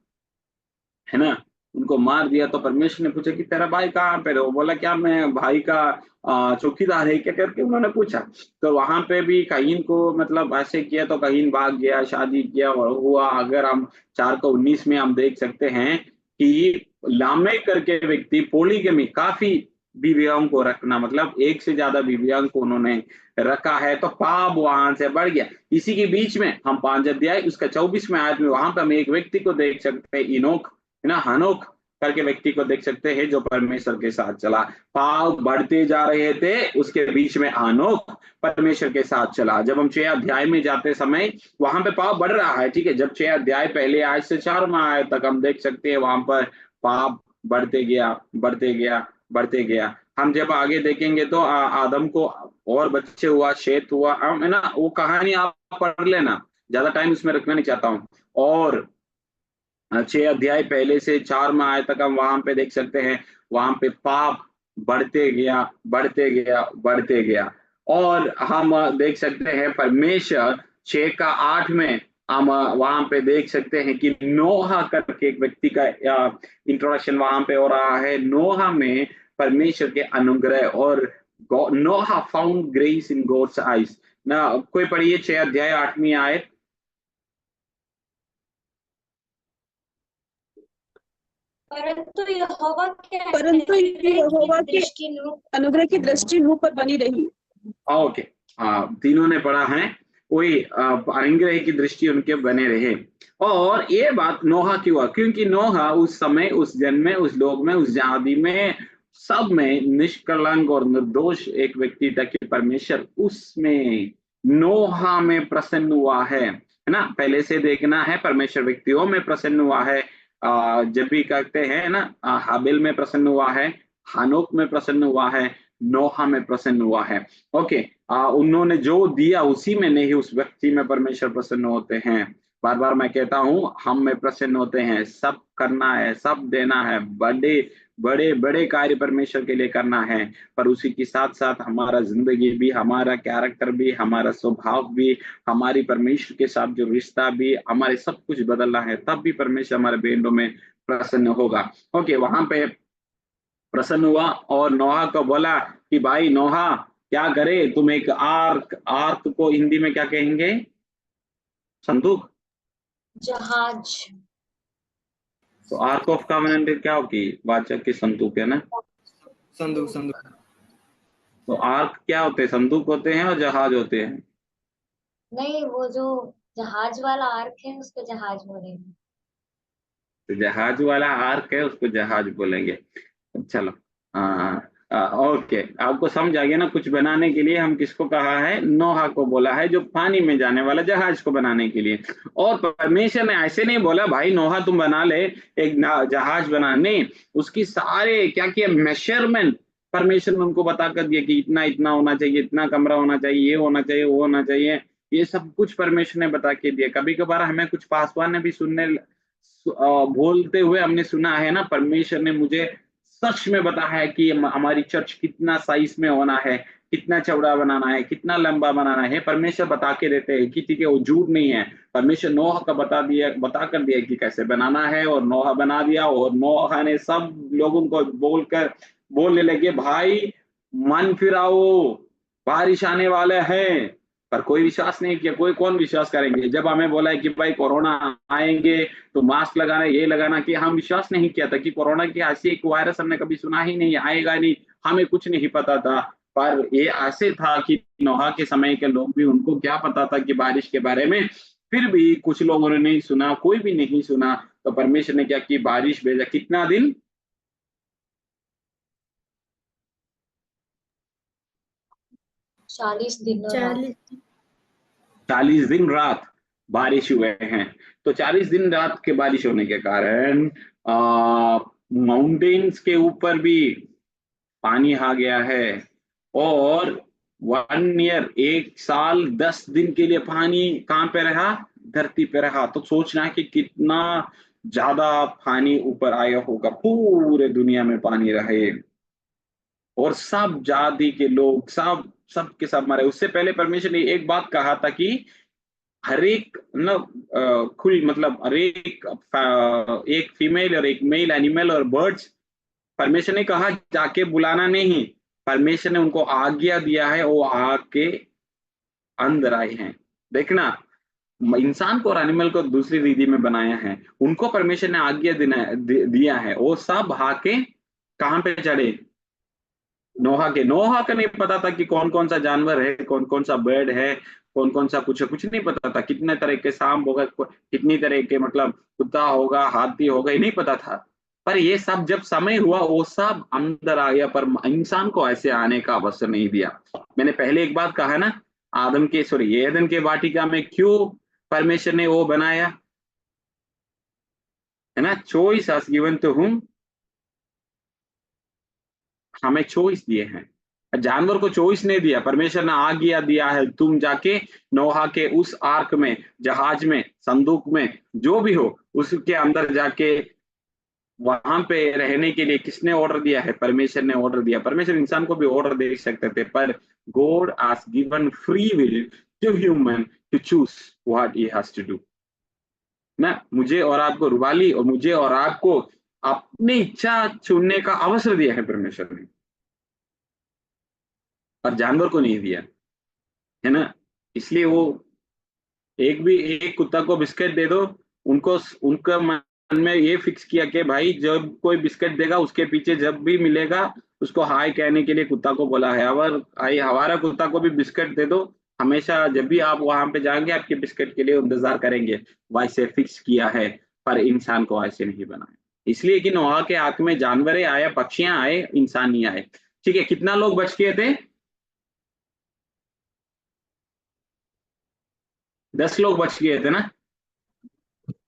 है ना, उनको मार दिया। तो परमेश्वर ने पूछा कि तेरा भाई कहाँ पे है? वो बोला क्या मैं भाई का चौकीदार है क्या करके उन्होंने पूछा। तो वहां पे भी कहीन को मतलब ऐसे किया, तो कहीन भाग गया, शादी किया और हुआ। अगर हम 4 को 19 में हम देख सकते हैं कि लामे करके व्यक्ति पोलीगमी, काफी बीवियों को रखना, मतलब एक से ज्यादा बीवियों को उन्होंने रखा है, तो पाप वहां से बढ़ गया। इसी के बीच में हम 5 अध्याय उसका 24वें आयत में वहां पे हम एक व्यक्ति को देख सकते हैं, इनोक, है ना, हनोक करके व्यक्ति को देख सकते हैं, जो परमेश्वर के साथ चला। पाप बढ़ते जा रहे थे, उसके बीच में हनोक परमेश्वर के साथ चला। जब हम 6 अध्याय में जाते समय वहां पे पाप बढ़ रहा है, ठीक है। जब 6 अध्याय पहले आयत से 4वां आयत तक हम देख सकते हैं, वहां पर पाप बढ़ते गया, बढ़ते गया, बढ़ते गया। हम जब आगे देखेंगे तो आदम को और बच्चे हुआ, शेत हुआ, है ना। वो कहानी आप पढ़ लेना, ज्यादा टाइम उसमें रखना नहीं चाहता हूँ। और 6 अध्याय पहले से 4वां आयत तक हम वहां पे देख सकते हैं, वहां पे पाप बढ़ते गया, बढ़ते गया, बढ़ते गया। और हम देख सकते हैं परमेश्वर 6 का 8 में हम वहां पे देख सकते हैं कि नोहा करके एक व्यक्ति का इंट्रोडक्शन वहां पे हो रहा है। नोहा में परमेश्वर के अनुग्रह, और Noah found grace in God's eyes ना। कोई पढ़िए 6 अध्याय 8वीं आयत। परंतु यहोवा के अनुग्रह की दृष्टि नूह पर बनी रही। ओके, तीनों ने पढ़ा है, कोई अनुग्रह की दृष्टि उनके बने रहे। और ये बात नोहा की हुआ, क्योंकि नोहा उस समय, उस जन्म में, उस लोक में, उस जाति में, सब में निष्कलंक और निर्दोष एक व्यक्ति था कि परमेश्वर उसमें नोहा में प्रसन्न हुआ है ना। पहले से देखना है, परमेश्वर व्यक्तियों में प्रसन्न हुआ है। जब भी कहते हैं ना, हाबिल में प्रसन्न हुआ है, हानोक में प्रसन्न हुआ है, नोहा में प्रसन्न हुआ है। ओके, उन्होंने जो दिया उसी में नहीं, उस व्यक्ति में परमेश्वर प्रसन्न होते हैं। बार बार मैं कहता हूं, हम में प्रसन्न होते हैं। सब करना है, सब देना है, बड़े बड़े बड़े कार्य परमेश्वर के लिए करना है, पर उसी के साथ साथ हमारा जिंदगी भी, हमारा कैरेक्टर भी, हमारा स्वभाव भी, हमारी परमेश्वर के साथ जो रिश्ता भी, हमारे सब कुछ बदलना है, तब भी परमेश्वर हमारे बेंडों में प्रसन्न होगा। ओके, वहां पे प्रसन्न हुआ और नोहा को बोला कि भाई नोहा क्या करे, तुम एक आर्क, आर्क को हिंदी में क्या कहेंगे, संदूक, जहाज। तो आर्क ऑफ कॉवेनेंट क्या होगी, वाचक की संदूक, है ना, संदूक, संदूक। तो आर्क क्या होते हैं, संदूक होते हैं और जहाज होते हैं। नहीं, वो जो जहाज वाला आर्क है उसको जहाज बोलेंगे। तो जहाज वाला आर्क है उसको जहाज बोलेंगे। चलो, ओके, आपको समझ आ गया ना। कुछ बनाने के लिए हम किसको कहा है, नोहा को बोला है, जो पानी में जाने वाला जहाज को बनाने के लिए। और परमेश्वर ने ऐसे नहीं बोला भाई नोहा तुम बना ले एक जहाज बना, नहीं, उसकी सारे क्या किया, मेजरमेंट परमेश्वर ने उनको बता कर दिया कि इतना इतना होना चाहिए, इतना कमरा होना चाहिए, ये होना चाहिए, वो होना चाहिए, ये सब कुछ परमेश्वर ने बता के दिया। कभी कभार हमें कुछ पासवान ने भी सुनने बोलते हुए हमने सुना है ना, परमेश्वर ने मुझे सच में बताया है कि हमारी चर्च कितना साइज में होना है, कितना चौड़ा बनाना है, कितना लंबा बनाना है, परमेश्वर बता के देते हैं कि ठीक है, वो झूठ नहीं है। परमेश्वर नोहा का बता कर दिया कि कैसे बनाना है, और नोहा बना दिया। और नोहा ने सब लोगों को बोलने लगे भाई मन फिराओ, बारिश आने वाले हैं, पर कोई विश्वास नहीं किया। कोई कौन विश्वास करेंगे? जब हमें बोला है कि भाई कोरोना आएंगे तो मास्क लगाना, ये लगाना, कि हम विश्वास नहीं किया था कि कोरोना की ऐसी एक वायरस हमने कभी सुना ही नहीं, आएगा नहीं, हमें कुछ नहीं पता था। पर ये ऐसे था कि नोहा के समय के लोग भी, उनको क्या पता था कि बारिश के बारे में, फिर भी कुछ लोगों ने नहीं सुना, कोई भी नहीं सुना। तो परमेश्वर ने क्या की, बारिश भेजा। कितना दिन? 40 दिन और रात। 40 40 दिन रात बारिश हुए हैं। तो 40 दिन रात के बारिश होने के कारण माउंटेन्स के ऊपर भी पानी आ गया है। और 1 ईयर, 1 साल 10 दिन के लिए पानी कहाँ पे रहा? धरती पे रहा। तो सोचना कि कितना ज्यादा पानी ऊपर आया होगा, पूरे दुनिया में पानी रहे और सब जाति के लोग, सब के सब मरे। उससे पहले परमेश्वर ने एक बात कहा था कि हर एक खुल मतलब हर एक फीमेल और एक मेल एनिमल और बर्ड्स, परमेश्वर ने कहा जाके बुलाना नहीं, परमेश्वर ने उनको आज्ञा दिया है, वो आके अंदर आए हैं। देखना, इंसान को और एनिमल को दूसरी रीति में बनाया है, उनको परमेश्वर ने आज्ञा दिया है, वो सब आके कहाँ पे चढ़े? नोहा का नहीं पता था कि कौन कौन सा जानवर है, कौन कौन सा बर्ड है, कौन कौन सा कुछ नहीं पता था। कितने तरह के सांप होगा, कितनी तरह के मतलब कुत्ता होगा, हाथी होगा, ये नहीं पता था। पर ये सब जब समय हुआ, वो सब अंदर आ गया, पर इंसान को ऐसे आने का अवसर नहीं दिया। मैंने पहले एक बात कहा ना, एदन के वाटिका में क्यों परमेश्वर ने वो बनाया है ना? Choice has given to whom, हमें चॉइस दिए हैं। जानवर को चॉइस नहीं दिया, परमेश्वर ने आज्ञा दिया है, तुम जाके नोहा के उस आर्क में, जहाज में, संदूक में, जो भी हो, उसके अंदर जाके वहां पे रहने के लिए किसने ऑर्डर दिया है? परमेश्वर ने ऑर्डर दिया। परमेश्वर इंसान को भी ऑर्डर दे सकते थे, पर God has given free will to human to choose what he has to do ना। मुझे और आपको, रुबाली और मुझे और आपको अपनी इच्छा चुनने का अवसर दिया है परमेश्वर ने, और जानवर को नहीं दिया, है ना? इसलिए वो एक कुत्ता को बिस्किट दे दो, उनको उनका मन में ये फिक्स किया कि भाई जब कोई बिस्किट देगा उसके पीछे जब भी मिलेगा उसको हाय कहने के लिए कुत्ता को बोला है। अगर हमारा कुत्ता को भी बिस्किट दे दो, हमेशा जब भी आप वहां पे जाएंगे आपके बिस्किट के लिए इंतजार करेंगे, वैसे फिक्स किया है। पर इंसान को ऐसे नहीं बनाया, इसलिए कि नोहा के आंख में जानवर आए, पक्षियां आए, इंसान नहीं आए। ठीक है, कितना लोग बच गए थे? 10 लोग बच गए थे ना?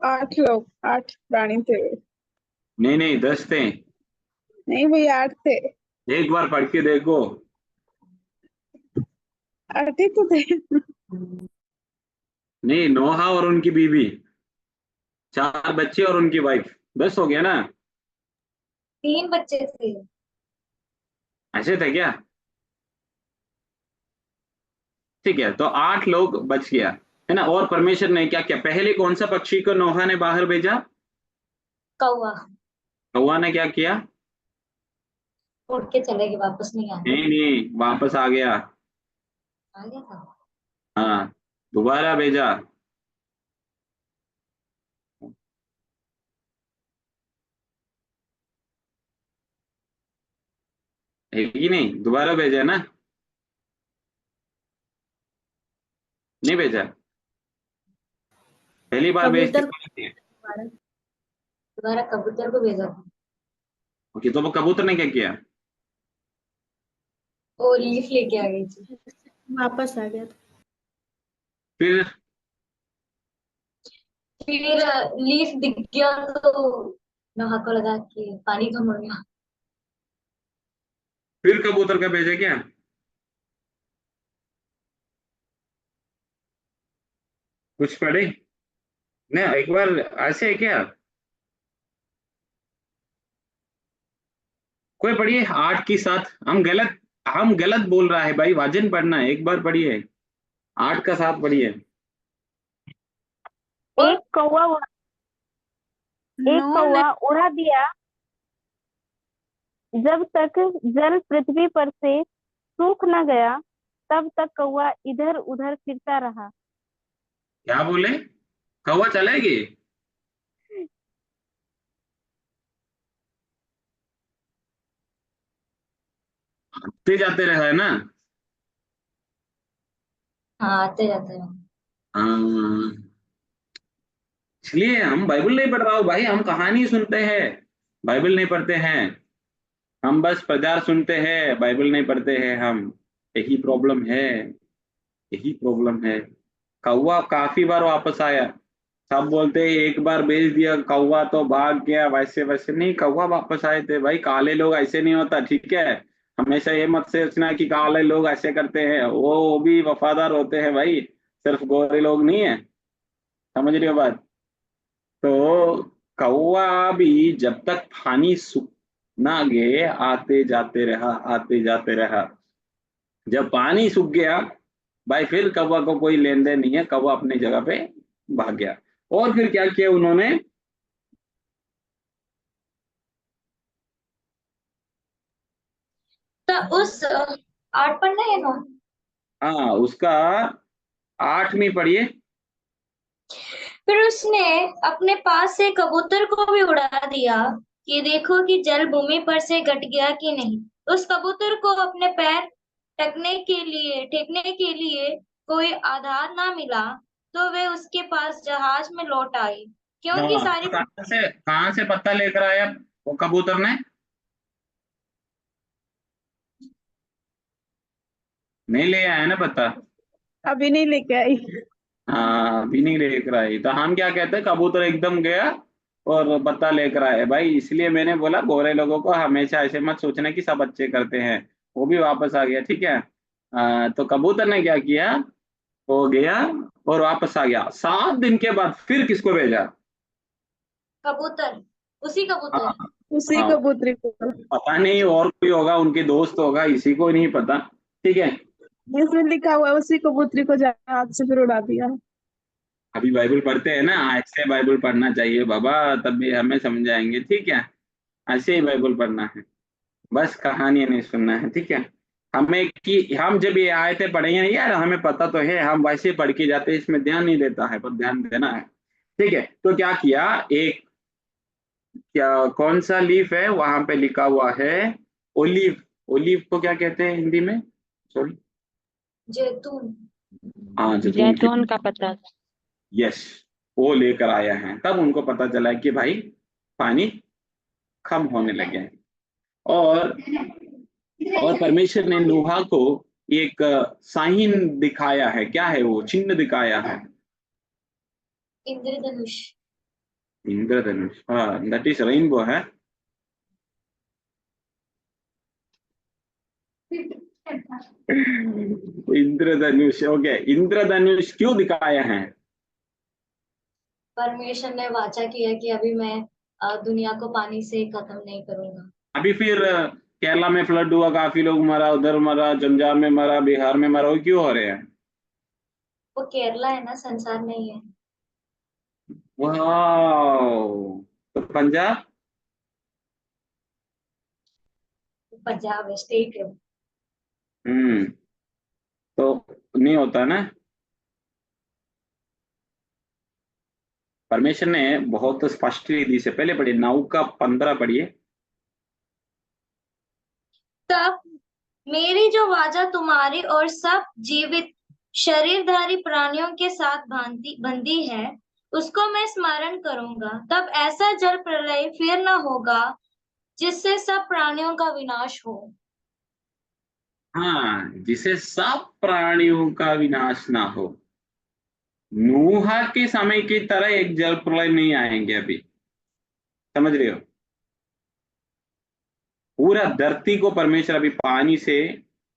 8 लोग, 8 प्राणी थे वे। नहीं 10 थे। नहीं भैया 8 थे। एक बार पढ़ के देखो। 8 ही तो थे। नहीं, नोहा और उनकी बीवी, 4 बच्चे और उनकी वाइफ, 10 हो गया ना? 3 बच्चे थे। ऐसे थे क्या? ठीक है, तो 8 लोग बच गया, है ना? और परमेश्वर ने क्या किया? पहले कौन सा पक्षी को नोहा ने बाहर भेजा? कौवा। कौवा ने क्या किया? उड़ के चले गए, वापस नहीं आए। नहीं, वापस आ गया। आ गया था। हाँ, दोबारा भेजा। है कि नहीं? दोबारा भेजा ना? नहीं भेजा? पहली बार भेजती कबूतर थी। दोबारा कबूतर को भेजा था। ओके, तो वो कबूतर ने क्या किया? वो लीफ लेके आ गई थी। वापस आ गया था। फिर फिर लीफ दिख गया तो नहा को लगा कि पानी कम हो गया। फिर कबूतर का भेजा क्या? कुछ पढ़े? नहीं, एक बार ऐसे है क्या? कोई पढ़िए 8 की 7। हम गलत बोल रहा है भाई, वजन पढ़ना है। एक बार पढ़िए 8 का 7 पढ़िए। एक कौवा उड़ा दिया जब तक जल पृथ्वी पर से सूख न गया, तब तक कौवा इधर उधर फिरता रहा। क्या बोले? कौवा चलेगी? आते जाते रहा है ना। हाँ, आते जाते हैं। हाँ, इसलिए हम बाइबल नहीं पढ़ रहा हूँ भाई, हम कहानी सुनते हैं, बाइबल नहीं पढ़ते हैं। हम बस प्रचार सुनते हैं, बाइबल नहीं पढ़ते हैं हम। यही प्रॉब्लम है, यही प्रॉब्लम है। कौवा काफी बार वापस आया। सब बोलते हैं एक बार भेज दिया कौवा तो भाग गया, वैसे वैसे नहीं, कौवा वापस आए थे भाई। काले लोग ऐसे नहीं होता, ठीक है? हमेशा ये मत सोचना कि काले लोग ऐसे करते हैं, वो भी वफादार होते हैं भाई, सिर्फ गोरे लोग नहीं है। समझ रहे हो बात? तो कौवा भी जब तक पानी सूख ना गए आते जाते रहा, आते जाते रहा। जब पानी सूख गया भाई, फिर कौवा को कोई लेन देन नहीं है, कौवा अपनी जगह पे भाग गया। और फिर क्या किया उन्होंने? तो उस 8 पढ़ना है ना। हाँ, उसका 8वीं पढ़िए। फिर उसने अपने पास से कबूतर को भी उड़ा दिया कि देखो कि जल भूमि पर से घट गया कि नहीं। उस कबूतर को अपने पैर टेकने के लिए कोई आधार ना मिला, तो वे उसके पास जहाज में लौट आई, क्योंकि हाँ, सारी तो कहाँ से पत्ता लेकर आया वो कबूतर ने? नहीं ले आया ना पत्ता। अभी नहीं लेके आई। हाँ, अभी नहीं लेकर आई। तो हम क्या कहते हैं, कबूतर एकदम गया और पत्ता लेकर आए भाई। इसलिए मैंने बोला गोरे लोगों को हमेशा ऐसे मत सोचना कि सब अच्छे करते हैं। वो भी वापस आ गया, ठीक है? तो कबूतर ने क्या किया, वो गया और वापस आ गया। 7 दिन के बाद फिर किसको भेजा? कबूतर, उसी कबूतर। हाँ, उसी हाँ, कबूतरी को। पता नहीं और कोई होगा, उनके दोस्त होगा, इसी को नहीं पता, ठीक है? इसमें लिखा हुआ है उसी कबूतरी को जहाज से फिर उड़ा दिया। अभी बाइबल पढ़ते हैं ना, ऐसे बाइबल पढ़ना चाहिए बाबा, तभी हमें समझ आएंगे, ठीक है? ऐसे ही बाइबल पढ़ना है, बस कहानी नहीं सुनना है, ठीक है? हमें कि हम जब ये आयतें पढ़ेंगे ना यार, हमें पता तो है, हम वैसे पढ़ के जाते हैं, इसमें ध्यान नहीं देता है, पर ध्यान देना है, ठीक है? तो क्या किया, एक क्या कौन सा लीफ है वहां पे लिखा हुआ है, ओलिव। ओलिव को क्या कहते हैं हिंदी में? सॉरी। जैतून। हाँ, जैतून की। जैतून का पत्ता। यस, वो लेकर आया है। तब उनको पता चला कि भाई पानी कम होने लगे हैं। और परमेश्वर ने नूहा को एक साइन दिखाया है। क्या है वो? चिन्ह दिखाया है। इंद्रधनुष। इंद्रधनुष, हाँ, दैट इज रेनबो है। इंद्रधनुष, ओके। इंद्रधनुष क्यों दिखाया है? परमेश्वर ने वाचा किया कि अभी मैं दुनिया को पानी से खत्म नहीं करूंगा। अभी फिर केरला में फ्लड हुआ, काफी लोग मरा, उधर मरा, पंजाब में मरा, बिहार में मरा, वो क्यों हो रहे हैं? वो केरला है ना, संसार नहीं है। वाह, तो पंजाब? पंजाब है, स्टेट है। तो नहीं होता ना। परमेश्वर ने बहुत स्पष्ट रीति से, पहले पढ़िए 9 का 15 पढ़िए। तब मेरी जो वाचा तुम्हारी और सब जीवित शरीरधारी प्राणियों के साथ बंधी है, उसको मैं स्मरण करूंगा। तब ऐसा जल प्रलय फिर न होगा जिससे सब प्राणियों का विनाश हो। हाँ, जिसे सब प्राणियों का विनाश ना हो। नूहा के समय की तरह एक जल प्रलय नहीं आएंगे अभी, समझ रहे हो? पूरा धरती को परमेश्वर अभी पानी से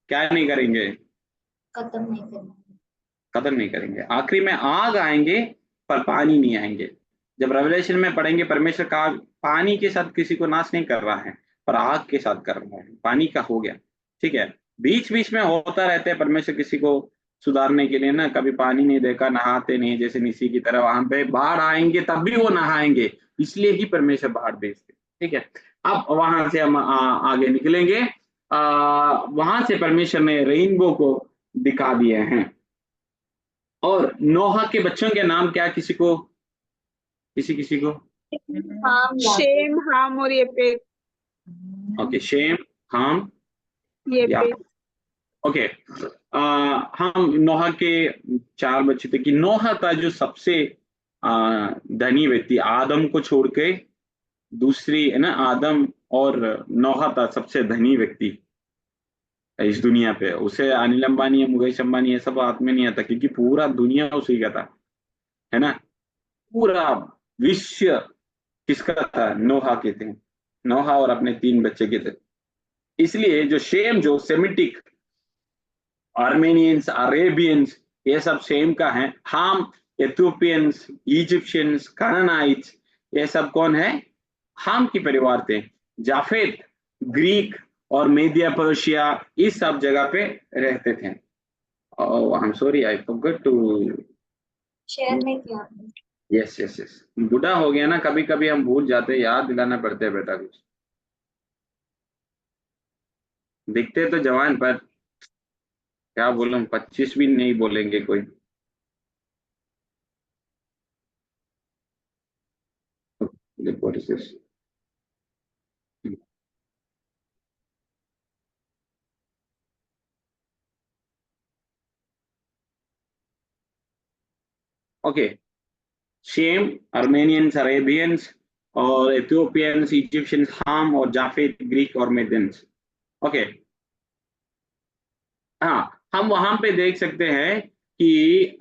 क्या नहीं करेंगे? खत्म नहीं करेंगे। खत्म नहीं करेंगे। आखिरी में आग आएंगे पर पानी नहीं आएंगे। जब रेवलेशन में पढ़ेंगे, परमेश्वर का पानी के साथ किसी को नाश नहीं कर रहा है, पर आग के साथ कर रहा है। पानी का हो गया, ठीक है? बीच बीच में होता रहता है परमेश्वर किसी को सुधारने के लिए ना। कभी पानी नहीं देखा, नहाते नहीं, जैसे निसी की तरह वहां पे बाढ़ आएंगे तब भी वो नहाएंगे, इसलिए ही परमेश्वर बाढ़ भेजते, ठीक है? अब वहां से हम आगे निकलेंगे। वहां से परमेश्वर ने रेनबो को दिखा दिए हैं। और नोहा के बच्चों के नाम क्या, किसी को हाम शेम, हाम और येपेत। ओके, शेम, हाम, येपेत। ओके। हम नोहा के 4 बच्चे थे कि नोहा था जो सबसे धनी व्यक्ति, आदम को छोड़ के दूसरी है ना, आदम और नोहा था सबसे धनी व्यक्ति इस दुनिया पे। उसे अनिल अंबानी, मुकेश अंबानी ये सब हाथ में नहीं आता, क्योंकि पूरा दुनिया उसी का था, है ना। पूरा विश्व किसका था? नोहा के थे। नोहा और अपने 3 बच्चे के थे। इसलिए जो शेम, जो सेमिटिक, आर्मेनियंस, अरेबियंस, ये सब शेम का है। हाम एथियोपियंस, इजिप्शियंस, कानानाइट्स, ये सब कौन है? हाम की परिवार थे। जाफेद ग्रीक और मेदिया पर्शिया इस सब जगह पे रहते थे। I am sorry, I forgot to share नहीं किया। यस यस यस, बूढ़ा हो गया ना, कभी कभी हम भूल जाते, याद दिलाना पड़ते है बेटा कुछ। दिखते तो जवान, पर क्या बोलूं, 25 भी नहीं बोलेंगे कोई। What is this? Okay, Shem, Armenians, Arabians और इथियोपियंस, इजिप्शियंस, हाम और जाफेद ग्रीक और मेदियंस। ओके, हाँ, हम वहां पे देख सकते हैं कि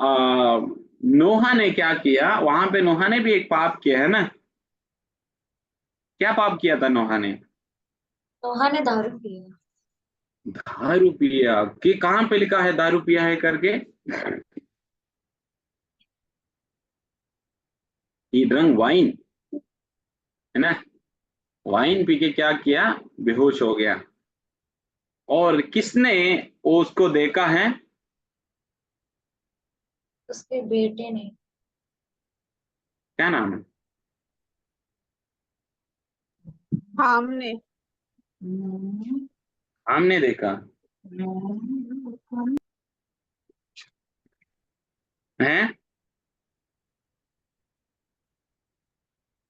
नोहा ने क्या किया। वहां पे नोहा ने भी एक पाप किया है ना। क्या पाप किया था नोहा ने? नोहा ने दारू पिया। दारू पिया? कि कहां पे लिखा है दारू पिया है करके? ही ड्रंक वाइन, है ना। वाइन पी के क्या किया? बेहोश हो गया। और किसने उसको देखा है? उसके बेटे ने। क्या नाम है? हमने हमने देखा है।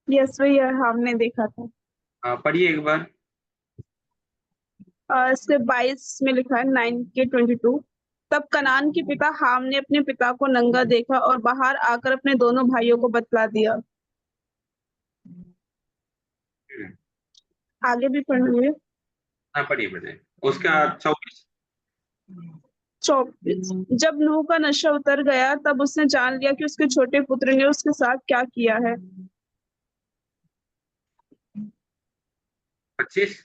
यस भैया, हमने देखा था। पढ़िए एक बार। इसके 22 में लिखा है 9 के 22। तब कनान के पिता हाम ने अपने पिता को नंगा देखा और बाहर आकर अपने दोनों भाइयों को बतला दिया। आगे भी पढ़िए। पढ़िए पढ़िए उसका 24। 24। जब नूह का नशा उतर गया तब उसने जान लिया कि उसके छोटे पुत्र ने उसके साथ क्या किया है। 25।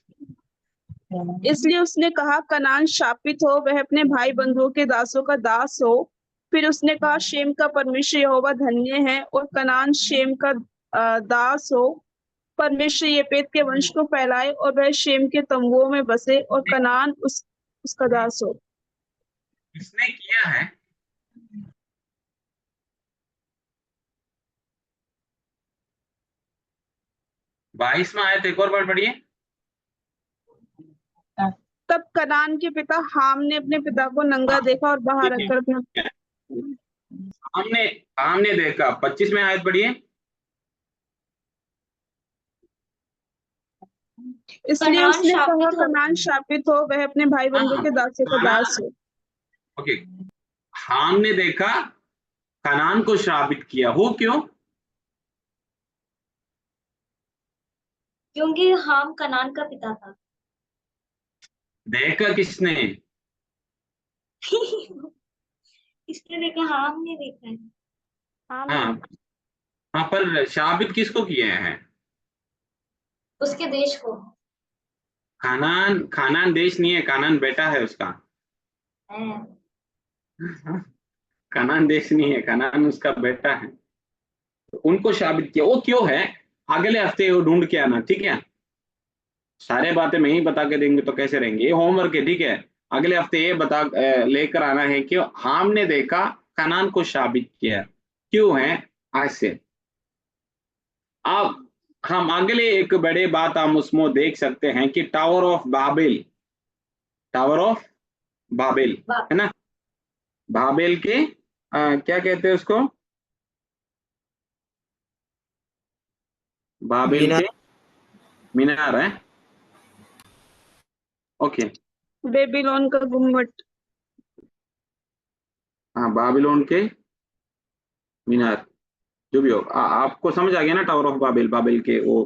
इसलिए उसने कहा, कनान शापित हो, वह अपने भाई बंधुओं के दासों का दास हो। फिर उसने कहा, शेम का परमेश्वर यहोवा धन्य है और कनान शेम का दास हो। परमेश्वर येपेत के वंश को फैलाए और वह शेम के तंबुओं में बसे और कनान उसका दास हो। किसने किया है? बाईस में आए थे, एक और बार पढ़िए। तब कनान के पिता हाम ने अपने पिता को नंगा देखा और बाहर रखकर अपना हमने देखा। 25 में आयत पढ़िए। इसलिए उसने कहा, कनान शापित हो, वह अपने भाई बंधु के दासों का दास हो। ओके, हाम ने देखा, कनान को शापित किया हो। क्यों? क्योंकि हाम कनान का पिता था। देखा किसने? इसने देखा, हाम ने देखा है। हाँ हाँ, पर शापित किसको किए हैं? उसके देश को। खानान देश नहीं है, कानान बेटा है उसका। कानान देश नहीं है, कानान उसका बेटा है। तो उनको शापित किया। वो क्यों है? अगले हफ्ते वो ढूंढ के आना, ठीक है। सारे बातें मैं ही बता के देंगे तो कैसे रहेंगे? ये होमवर्क है, ठीक है। अगले हफ्ते ये बता लेकर आना है कि हाम ने देखा, कनान को शापित किया। क्यों है? आज से अब हम अगले एक बड़े बात हम उसमें देख सकते हैं कि टावर ऑफ बाबिल है ना। बाबेल के क्या कहते हैं उसको, बाबेल मीनार। के मीनार है। ओके, बेबीलोन का गुम्मट। हाँ बाबिलोन के मीनार, जो भी हो, आपको समझ आ गया ना, टावर ऑफ बाबेल, बाबेल के वो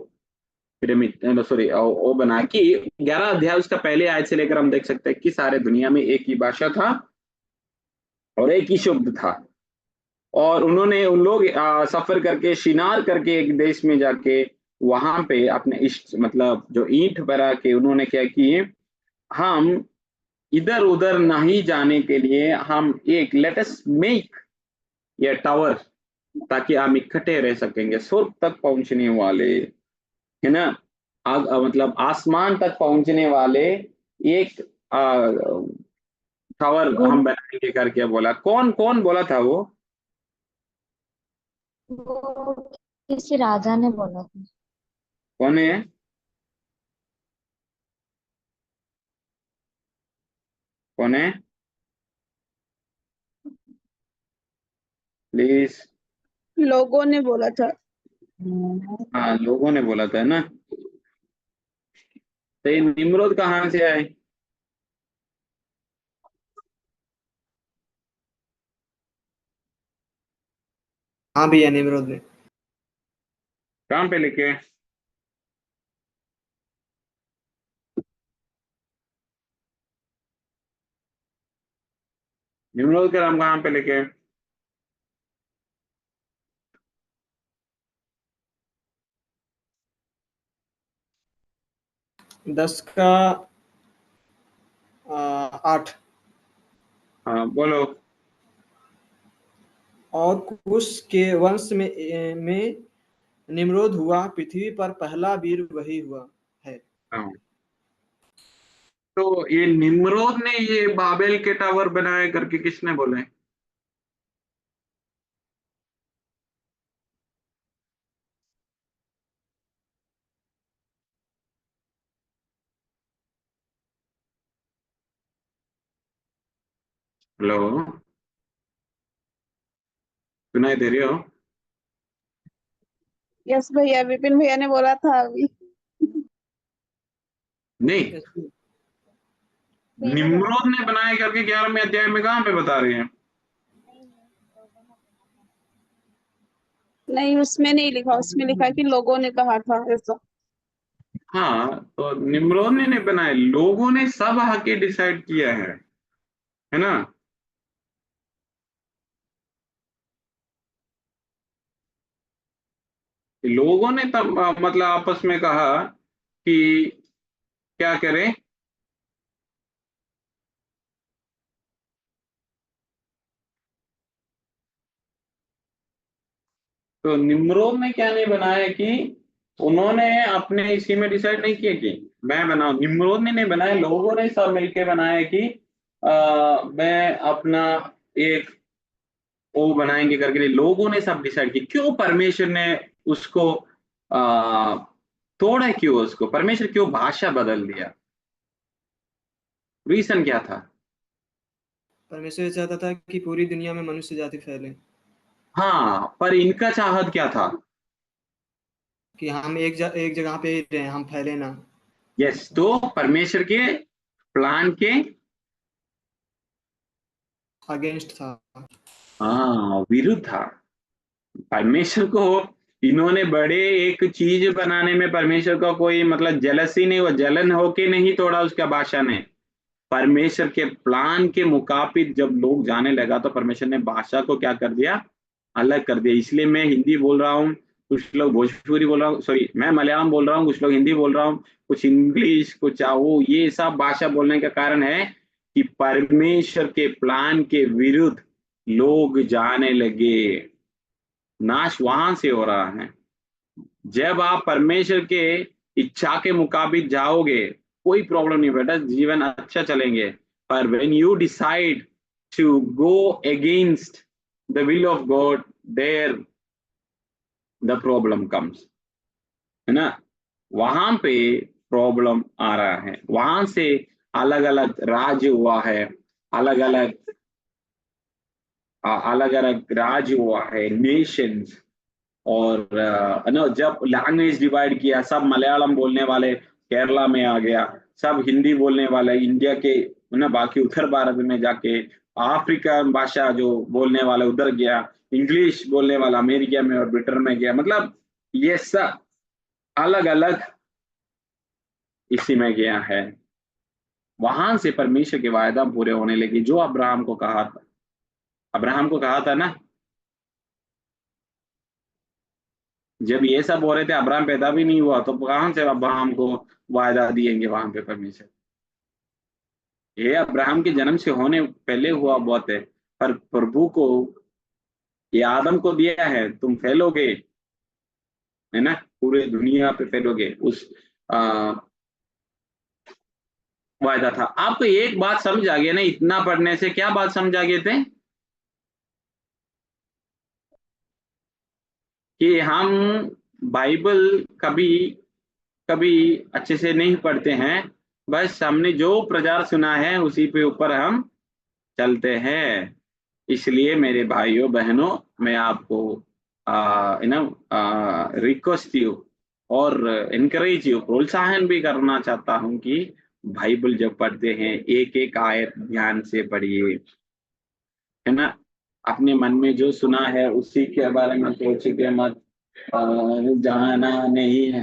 पिरामिड, सॉरी वो बना कि 11 अध्याय उसका पहले आयत से लेकर हम देख सकते हैं कि सारे दुनिया में एक ही भाषा था और एक ही शब्द था। और उन्होंने उन लोग सफर करके शिनार करके एक देश में जाके वहां पे अपने इष्ट मतलब जो ईंट बना के उन्होंने क्या किए, हम इधर उधर नहीं जाने के लिए हम एक लेट अस मेक ये टावर, ताकि हम इकट्ठे रह सकेंगे स्वर्ग तक पहुंचने वाले, है ना, मतलब आसमान तक पहुंचने वाले एक टावर हम बनाएंगे करके बोला। कौन कौन बोला था वो? वो किसी राजा ने बोला था। कौन है? कौन है प्लीज? लोगों ने बोला था। हाँ लोगों ने बोला था ना। तो ये निम्रोद कहाँ से आए? हाँ भैया, निम्रोद ने। कहाँ पे लिखे? निम्रोद का नाम कहाँ पे लिखे? 10 का 8। हाँ बोलो। और कुश के वंश में निम्रोद हुआ, पृथ्वी पर पहला वीर वही हुआ है। हाँ, तो ये निम्रोद ने ये बाबेल के टावर बनाए करके किसने बोले? हेलो, सुनाई दे रही हो? यस भैया, विपिन भैया ने बोला था अभी। नहीं, निम्रोद ने बनाए करके 11वें अध्याय में कहाँ पे बता रहे हैं? नहीं, उसमें नहीं लिखा, उसमें लिखा है कि लोगों ने कहा था ऐसा। हाँ, तो निम्रोद ने नहीं बनाए, लोगों ने सब आके डिसाइड किया है ना। लोगों ने तब मतलब आपस में कहा कि क्या करें। तो निम्रोद ने क्या नहीं बनाया कि उन्होंने अपने इसी में डिसाइड नहीं किया कि मैं बनाऊं, निम्रोद ने नहीं बनाया, लोगों ने सब मिलके बनाया कि मैं अपना एक वो बनाएंगे करके लिए लोगों ने सब डिसाइड किया। क्यों परमेश्वर ने उसको आ, तोड़ा, क्यों उसको परमेश्वर क्यों भाषा बदल दिया? रीजन क्या था? परमेश्वर ये चाहता था कि पूरी दुनिया में मनुष्य जाति फैले, हाँ, पर इनका चाहत क्या था? कि हम एक जगह पे ही रहें, हम फैले ना। यस, तो परमेश्वर के प्लान के अगेंस्ट था। हाँ विरुद्ध था। परमेश्वर को इन्होंने बड़े एक चीज बनाने में परमेश्वर का कोई मतलब जेलसी नहीं, वो जलन होके नहीं तोड़ा उसका भाषा ने। परमेश्वर के प्लान के मुताबिक जब लोग जाने लगा तो परमेश्वर ने भाषा को क्या कर दिया, अलग कर दिया। इसलिए मैं हिंदी बोल रहा हूँ, कुछ लोग भोजपुरी बोल रहा हूँ, सॉरी मैं मलयालम बोल रहा हूँ, कुछ लोग हिंदी बोल रहा हूँ, कुछ इंग्लिश, कुछ वो, ये सब भाषा बोलने का कारण है कि परमेश्वर के प्लान के विरुद्ध लोग जाने लगे। नाश वहां से हो रहा है। जब आप परमेश्वर के इच्छा के मुताबिक जाओगे कोई प्रॉब्लम नहीं बेटा, जीवन अच्छा चलेंगे। पर when you decide to go against the will of God, there the problem comes, है ना। वहां पे प्रॉब्लम आ रहा है, वहां से अलग अलग राज्य हुआ है, अलग अलग अलग अलग राज्य हुआ है, नेशंस, और जब लैंग्वेज डिवाइड किया, सब मलयालम बोलने वाले केरला में आ गया, सब हिंदी बोलने वाले इंडिया के बाकी उत्तर भारत में जाके, अफ्रीकन भाषा जो बोलने वाला उधर गया, इंग्लिश बोलने वाला अमेरिका में और ब्रिटेन में गया, मतलब ये सब अलग अलग इसी में गया है। वहां से परमेश्वर के वायदा पूरे होने लगे जो अब्राहम को कहा था। अब्राहम को कहा था ना, जब ये सब हो रहे थे अब्राहम पैदा भी नहीं हुआ, तो कहां से अब्राहम को वायदा दिएंगे वहां पे परमेश्वर? ये अब्राहम के जन्म से होने पहले हुआ बहुत है, पर प्रभु को ये आदम को दिया है, तुम फैलोगे, है ना, पूरे दुनिया पे फैलोगे, उस वायदा था। आपको एक बात समझ आ गया ना, इतना पढ़ने से क्या बात समझ आ गए थे? कि हम बाइबल कभी कभी अच्छे से नहीं पढ़ते हैं, बस हमने जो प्रचार सुना है उसी पे ऊपर हम चलते हैं। इसलिए मेरे भाइयों बहनों, मैं आपको रिक्वेस्ट यू और इनकरेज यू, प्रोत्साहन भी करना चाहता हूं कि बाइबल जब पढ़ते हैं एक एक आयत ध्यान से पढ़िए, है ना। अपने मन में जो सुना है उसी के बारे में सोच के मत जाना नहीं है,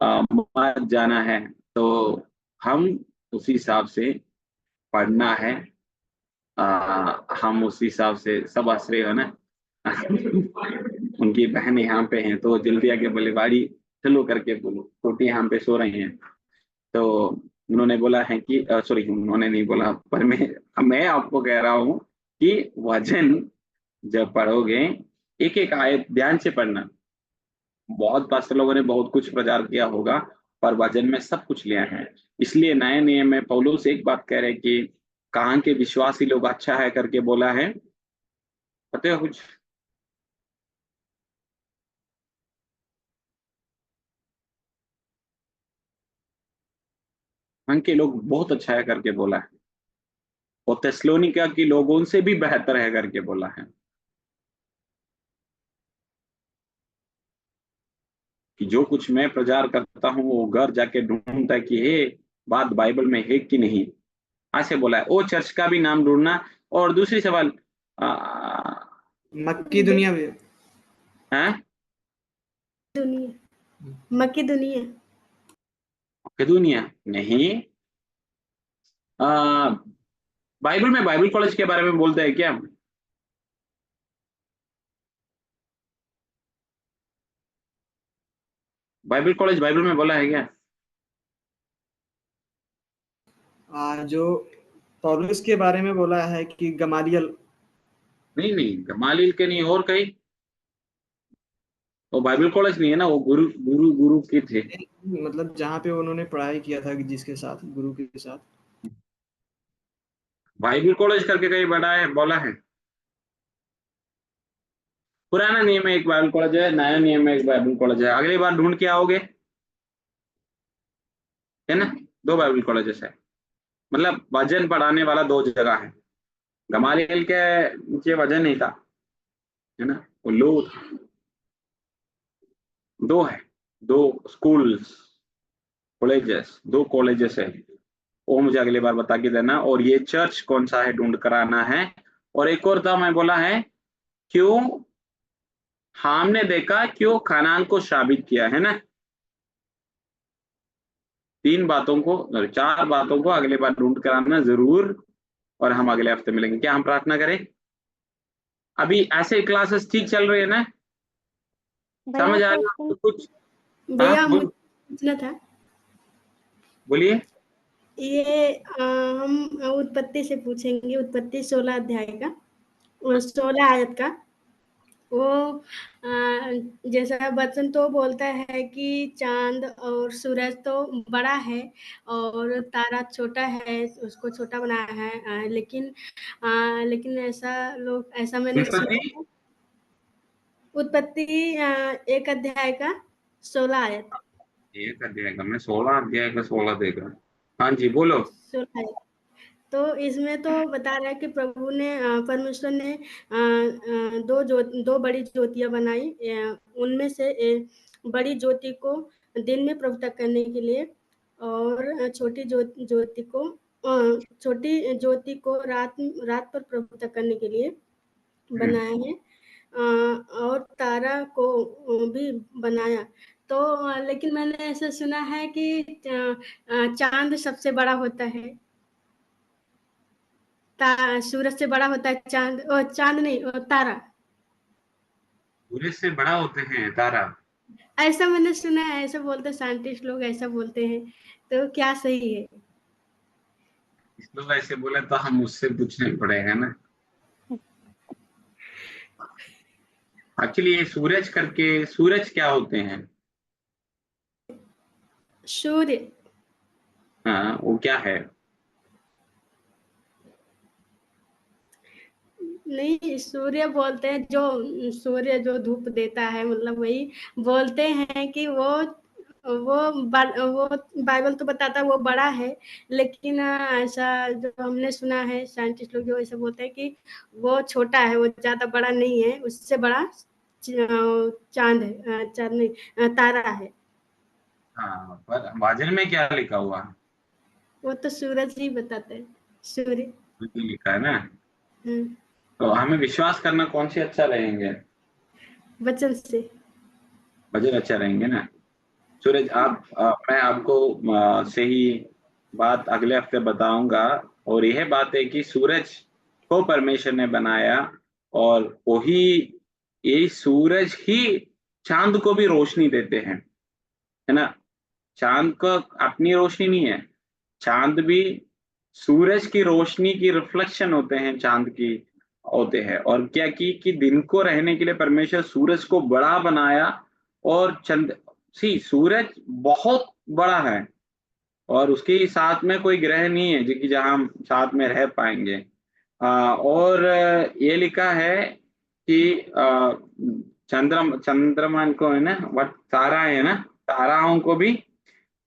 मत जाना है, तो हम उसी हिसाब से पढ़ना है। हम उसी हिसाब से सब हंस रहे हो ना उनकी बहन यहाँ पे हैं तो जल्दी आके बोले बाड़ी चलो करके बोलो, छोटी यहाँ पे सो रही हैं, तो उन्होंने बोला है कि सॉरी उन्होंने नहीं बोला, पर मैं आपको कह रहा हूँ कि वचन जब पढ़ोगे एक एक आयत ध्यान से पढ़ना। बहुत पास्टर लोगों ने बहुत कुछ प्रचार किया होगा, पर वचन में सब कुछ लिया है। इसलिए नए नियम में पौलुस एक बात कह रहे कि कहाँ के विश्वासी लोग अच्छा है करके बोला है, पता है कुछ? कहाँ के लोग बहुत अच्छा है करके बोला है, और थिस्सलुनीका के लोगों से भी बेहतर है करके बोला है। कि जो कुछ मैं प्रचार करता हूँ वो घर जाके ढूंढता है कि ये बात बाइबल में है कि नहीं, ऐसे बोला है। वो चर्च का भी नाम ढूंढना। और दूसरी सवाल मक्की दुनिया भी है, मक्की दुनिया दुनिया नहीं। बाइबल में बाइबल कॉलेज के बारे में बोलते हैं क्या? बाइबल कॉलेज बाइबल में बोला है क्या? जो पौलुस के बारे में बोला है कि गमालियल, नहीं नहीं, गमालियल के नहीं, और कहीं वो बाइबल कॉलेज नहीं है ना, वो गुरु गुरु गुरु के थे, मतलब जहाँ पे उन्होंने पढ़ाई किया था जिसके साथ, गुरु के साथ। बाइबल कॉलेज करके कहीं बड़ा है बोला है? पुराना नियम में एक बाइबल कॉलेज है, नया नियम में एक बाइबल कॉलेज है। अगली बार ढूंढ के आओगे, है ना, 2 बाइबल कॉलेजेस है, मतलब वजन पढ़ाने वाला 2 जगह है। गमालियल के नीचे वजन नहीं था, है ना, वो लो था। 2 है, 2 स्कूल्स कॉलेजेस, 2 कॉलेजेस है, वो मुझे अगली बार बता के देना। और ये चर्च कौन सा है ढूंढ कर आना है। और एक और था, मैं बोला है क्यों हमने देखा क्यों खानान को शाबित किया, है ना। 3 बातों को, 4 बातों को अगले बार ढूंढ कर आना जरूर। और हम अगले हफ्ते मिलेंगे। क्या हम प्रार्थना करें? अभी ऐसे क्लासेस ठीक चल रही है ना, समझ आ रहा है कुछ? भैया मुझे पूछना था, बोलिए। ये हम उत्पत्ति से पूछेंगे, उत्पत्ति 16 अध्याय का और 16 आयत का। वो जैसा वचन तो बोलता है कि चांद और सूरज तो बड़ा है और तारा छोटा है, उसको छोटा बनाया है, लेकिन ऐसा मैंने सुना है। उत्पत्ति 1 अध्याय का 16 आयत। 1 अध्याय का, मैं 16 अध्याय का 16 देगा। हाँ जी बोलो। 16 आयत। तो इसमें तो बता रहा है कि प्रभु ने परमेश्वर ने दो बड़ी ज्योतियां बनाई, उनमें से बड़ी ज्योति को दिन में प्रभुता करने के लिए और छोटी ज्योति को रात पर प्रभुता करने के लिए बनाया है। और तारा को भी बनाया। तो लेकिन मैंने ऐसा सुना है कि चांद सबसे बड़ा होता है, सूरज से बड़ा होता है चांद, चांद नहीं, तारा। सूरज से बड़ा होते हैं तारा? ऐसा मैंने सुना है, ऐसा बोलते साइंटिस्ट लोग, ऐसा बोलते हैं। तो क्या सही है? इस लोग ऐसे बोले तो हम उससे पूछने पड़ेगा ना। एक्चुअली ये सूरज क्या होते हैं? सूर्य। हाँ, वो क्या है? नहीं, सूर्य बोलते हैं, जो सूर्य जो धूप देता है, मतलब वही बोलते हैं कि वो बाइबल तो बताता है वो बड़ा है, लेकिन ऐसा जो हमने सुना है, साइंटिस्ट लोग जो ऐसा बोलते हैं कि वो छोटा है, वो ज्यादा बड़ा नहीं है, उससे बड़ा चांद है, चांद नहीं, तारा है। हाँ, पर बाइबल में क्या लिखा हुआ है? वो तो सूरज ही बताते हैं, सूर्य। लिखा है ना। तो हमें विश्वास करना कौन से अच्छा रहेंगे? वचन से। वचन अच्छा रहेंगे ना। सूरज, मैं आपको सही बात अगले हफ्ते बताऊंगा। और यह बात है कि सूरज को परमेश्वर ने बनाया, और वही ये सूरज ही चांद को भी रोशनी देते हैं, है ना। चांद को अपनी रोशनी नहीं है, चांद भी सूरज की रोशनी की रिफ्लेक्शन होते हैं, चांद की होते हैं। और क्या कि दिन को रहने के लिए परमेश्वर सूरज को बड़ा बनाया, और सूरज बहुत बड़ा है, और उसके साथ में कोई ग्रह नहीं है जो कि जहां हम साथ में रह पाएंगे। और ये लिखा है कि चंद्रमा को है ना, तारा है ना, ताराओं को भी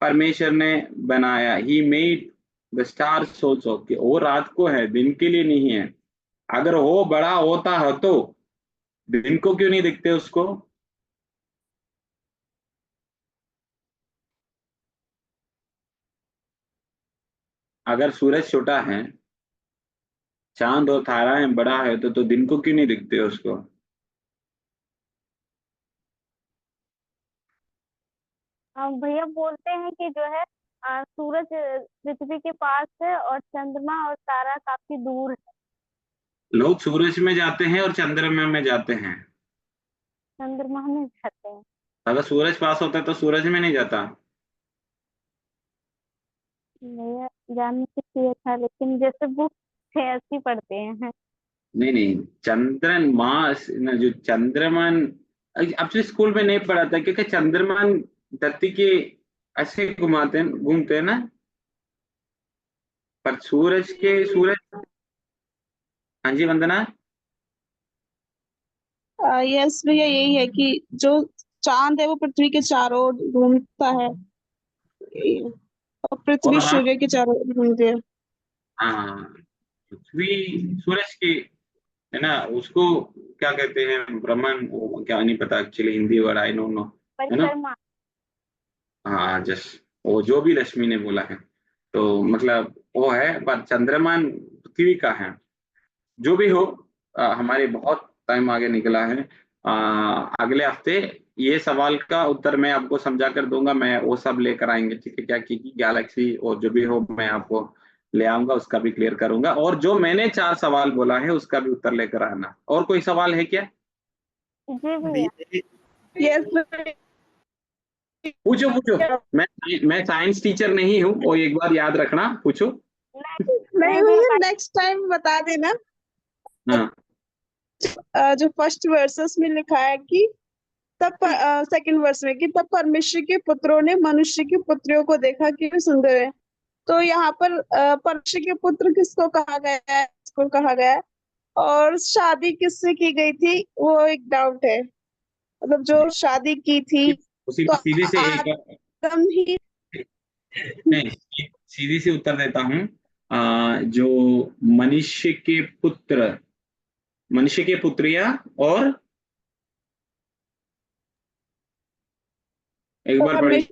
परमेश्वर ने बनाया। He made the stars also, कि वो रात को है, दिन के लिए नहीं है। अगर वो बड़ा होता है तो दिन को क्यों नहीं दिखते उसको? अगर सूरज छोटा है, चांद और ताराएं बड़ा है, तो दिन को क्यों नहीं दिखते उसको? भैया बोलते हैं कि जो है सूरज पृथ्वी के पास है और चंद्रमा और तारा काफी दूर है। लोग सूरज में जाते हैं और चंद्रमा में जाते हैं। चंद्रमा में जाते हैं। अगर सूरज पास होता है तो सूरज में नहीं जाता। भैया जानने की चाहिए था, लेकिन जैसे बुक है ऐसी पढ़ते हैं। नहीं, जो चंद्रमान अब से स्कूल में नहीं पढ़ा था, क्योंकि चंद्रमान धरती के ऐसे घूमते हैं ना। पर सूरज, हाँ जी वंदना। यस भैया, यही है कि जो चांद है वो पृथ्वी के चारों ओर घूमता है और पृथ्वी सूर्य के चारों ओर घूमती है। हाँ, पृथ्वी सूरज की, है ना, उसको क्या कहते हैं, भ्रमण, वो क्या नहीं पता actually Hindi word, I don't know, है ना। परिक्रमा। हाँ, जस्ट वो जो भी रश्मि ने बोला है, तो मतलब वो है। पर चंद्रमान पृथ्वी का है। जो भी हो, हमारे बहुत टाइम आगे निकला है। अगले हफ्ते ये सवाल का उत्तर मैं आपको समझा कर दूंगा, मैं वो सब लेकर आएंगे, ठीक है क्या, की गैलेक्सी और जो भी हो मैं आपको ले आऊंगा, उसका भी क्लियर करूंगा। और जो मैंने 4 सवाल बोला है उसका भी उत्तर लेकर आना। और कोई सवाल है क्या? जी भैया। यस पूछो पूछो। मैं साइंस टीचर नहीं हूँ, वो एक बार याद रखना, पूछो। नहीं भैया, नेक्स्ट टाइम बता देना। हाँ, जो फर्स्ट वर्सेस में लिखा है कि तब सेकंड वर्स में कि तब परमेश्वर के पुत्रों ने मनुष्य की पुत्रियों को देखा कि वे सुंदर है। तो यहाँ पर परमेश्वर के पुत्र किसको कहा गया है, किसको कहा गया है, और शादी किससे की गई थी, वो एक डाउट है। मतलब जो शादी की थी उसी तो सीधी से आदम ही। नहीं, सीधी से उत्तर देता हूँ। जो मनुष्य के पुत्रियां और एक बार पढ़िए।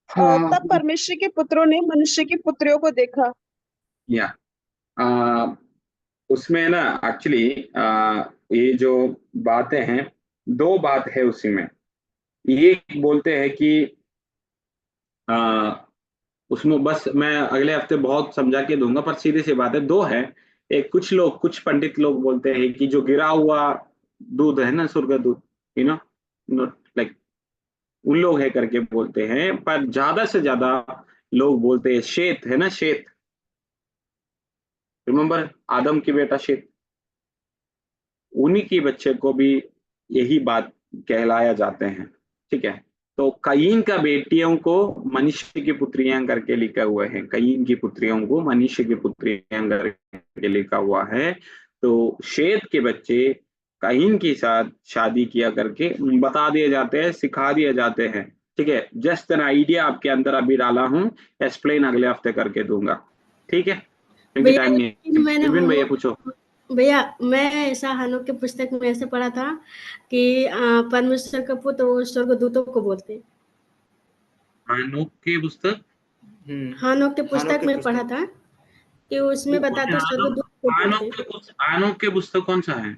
तब परमेश्वर के पुत्रों ने मनुष्य की पुत्रियों को देखा। या उसमें ना एक्चुअली ये जो बातें हैं, दो बात है उसी में। ये बोलते हैं कि उसमें बस मैं अगले हफ्ते बहुत समझा के दूंगा, पर सीधी सी बात है, दो है। एक कुछ पंडित लोग बोलते हैं कि जो गिरा हुआ दूध है ना, स्वर्ग दूध, यू नो, लाइक उन लोग है करके बोलते हैं, पर ज्यादा से ज्यादा लोग बोलते हैं शेत है ना, शेत, रिमेम्बर आदम की बेटा शेत, उन्हीं के बच्चे को भी यही बात कहलाया जाते हैं। ठीक है, तो कयीन का बेटियों को मनुष्य की पुत्रियां करके लिखा हुआ है, कयीन की पुत्रियों को मनुष्य की पुत्रियां करके लिखा हुआ है। तो शेत के बच्चे कयीन के साथ शादी किया करके बता दिए जाते हैं, सिखा दिए जाते हैं। ठीक है, जस्ट एन आइडिया आपके अंदर अभी डाला हूँ, एक्सप्लेन अगले हफ्ते करके दूंगा। ठीक है, क्योंकि टाइम नहीं है। मैंने विपिन भैया पूछो। भैया मैं ऐसा हनोक के पुस्तक में ऐसे पढ़ा था कि परमेश्वर का पुत्र वो स्वर्गदूतों को बोलते हैं। हनोक की पुस्तक, हनोक के पुस्तक में पढ़ा था कि उसमें बताते स्वर्गदूत को बोलते हैं। हनोक के पुस्तक कौन सा है?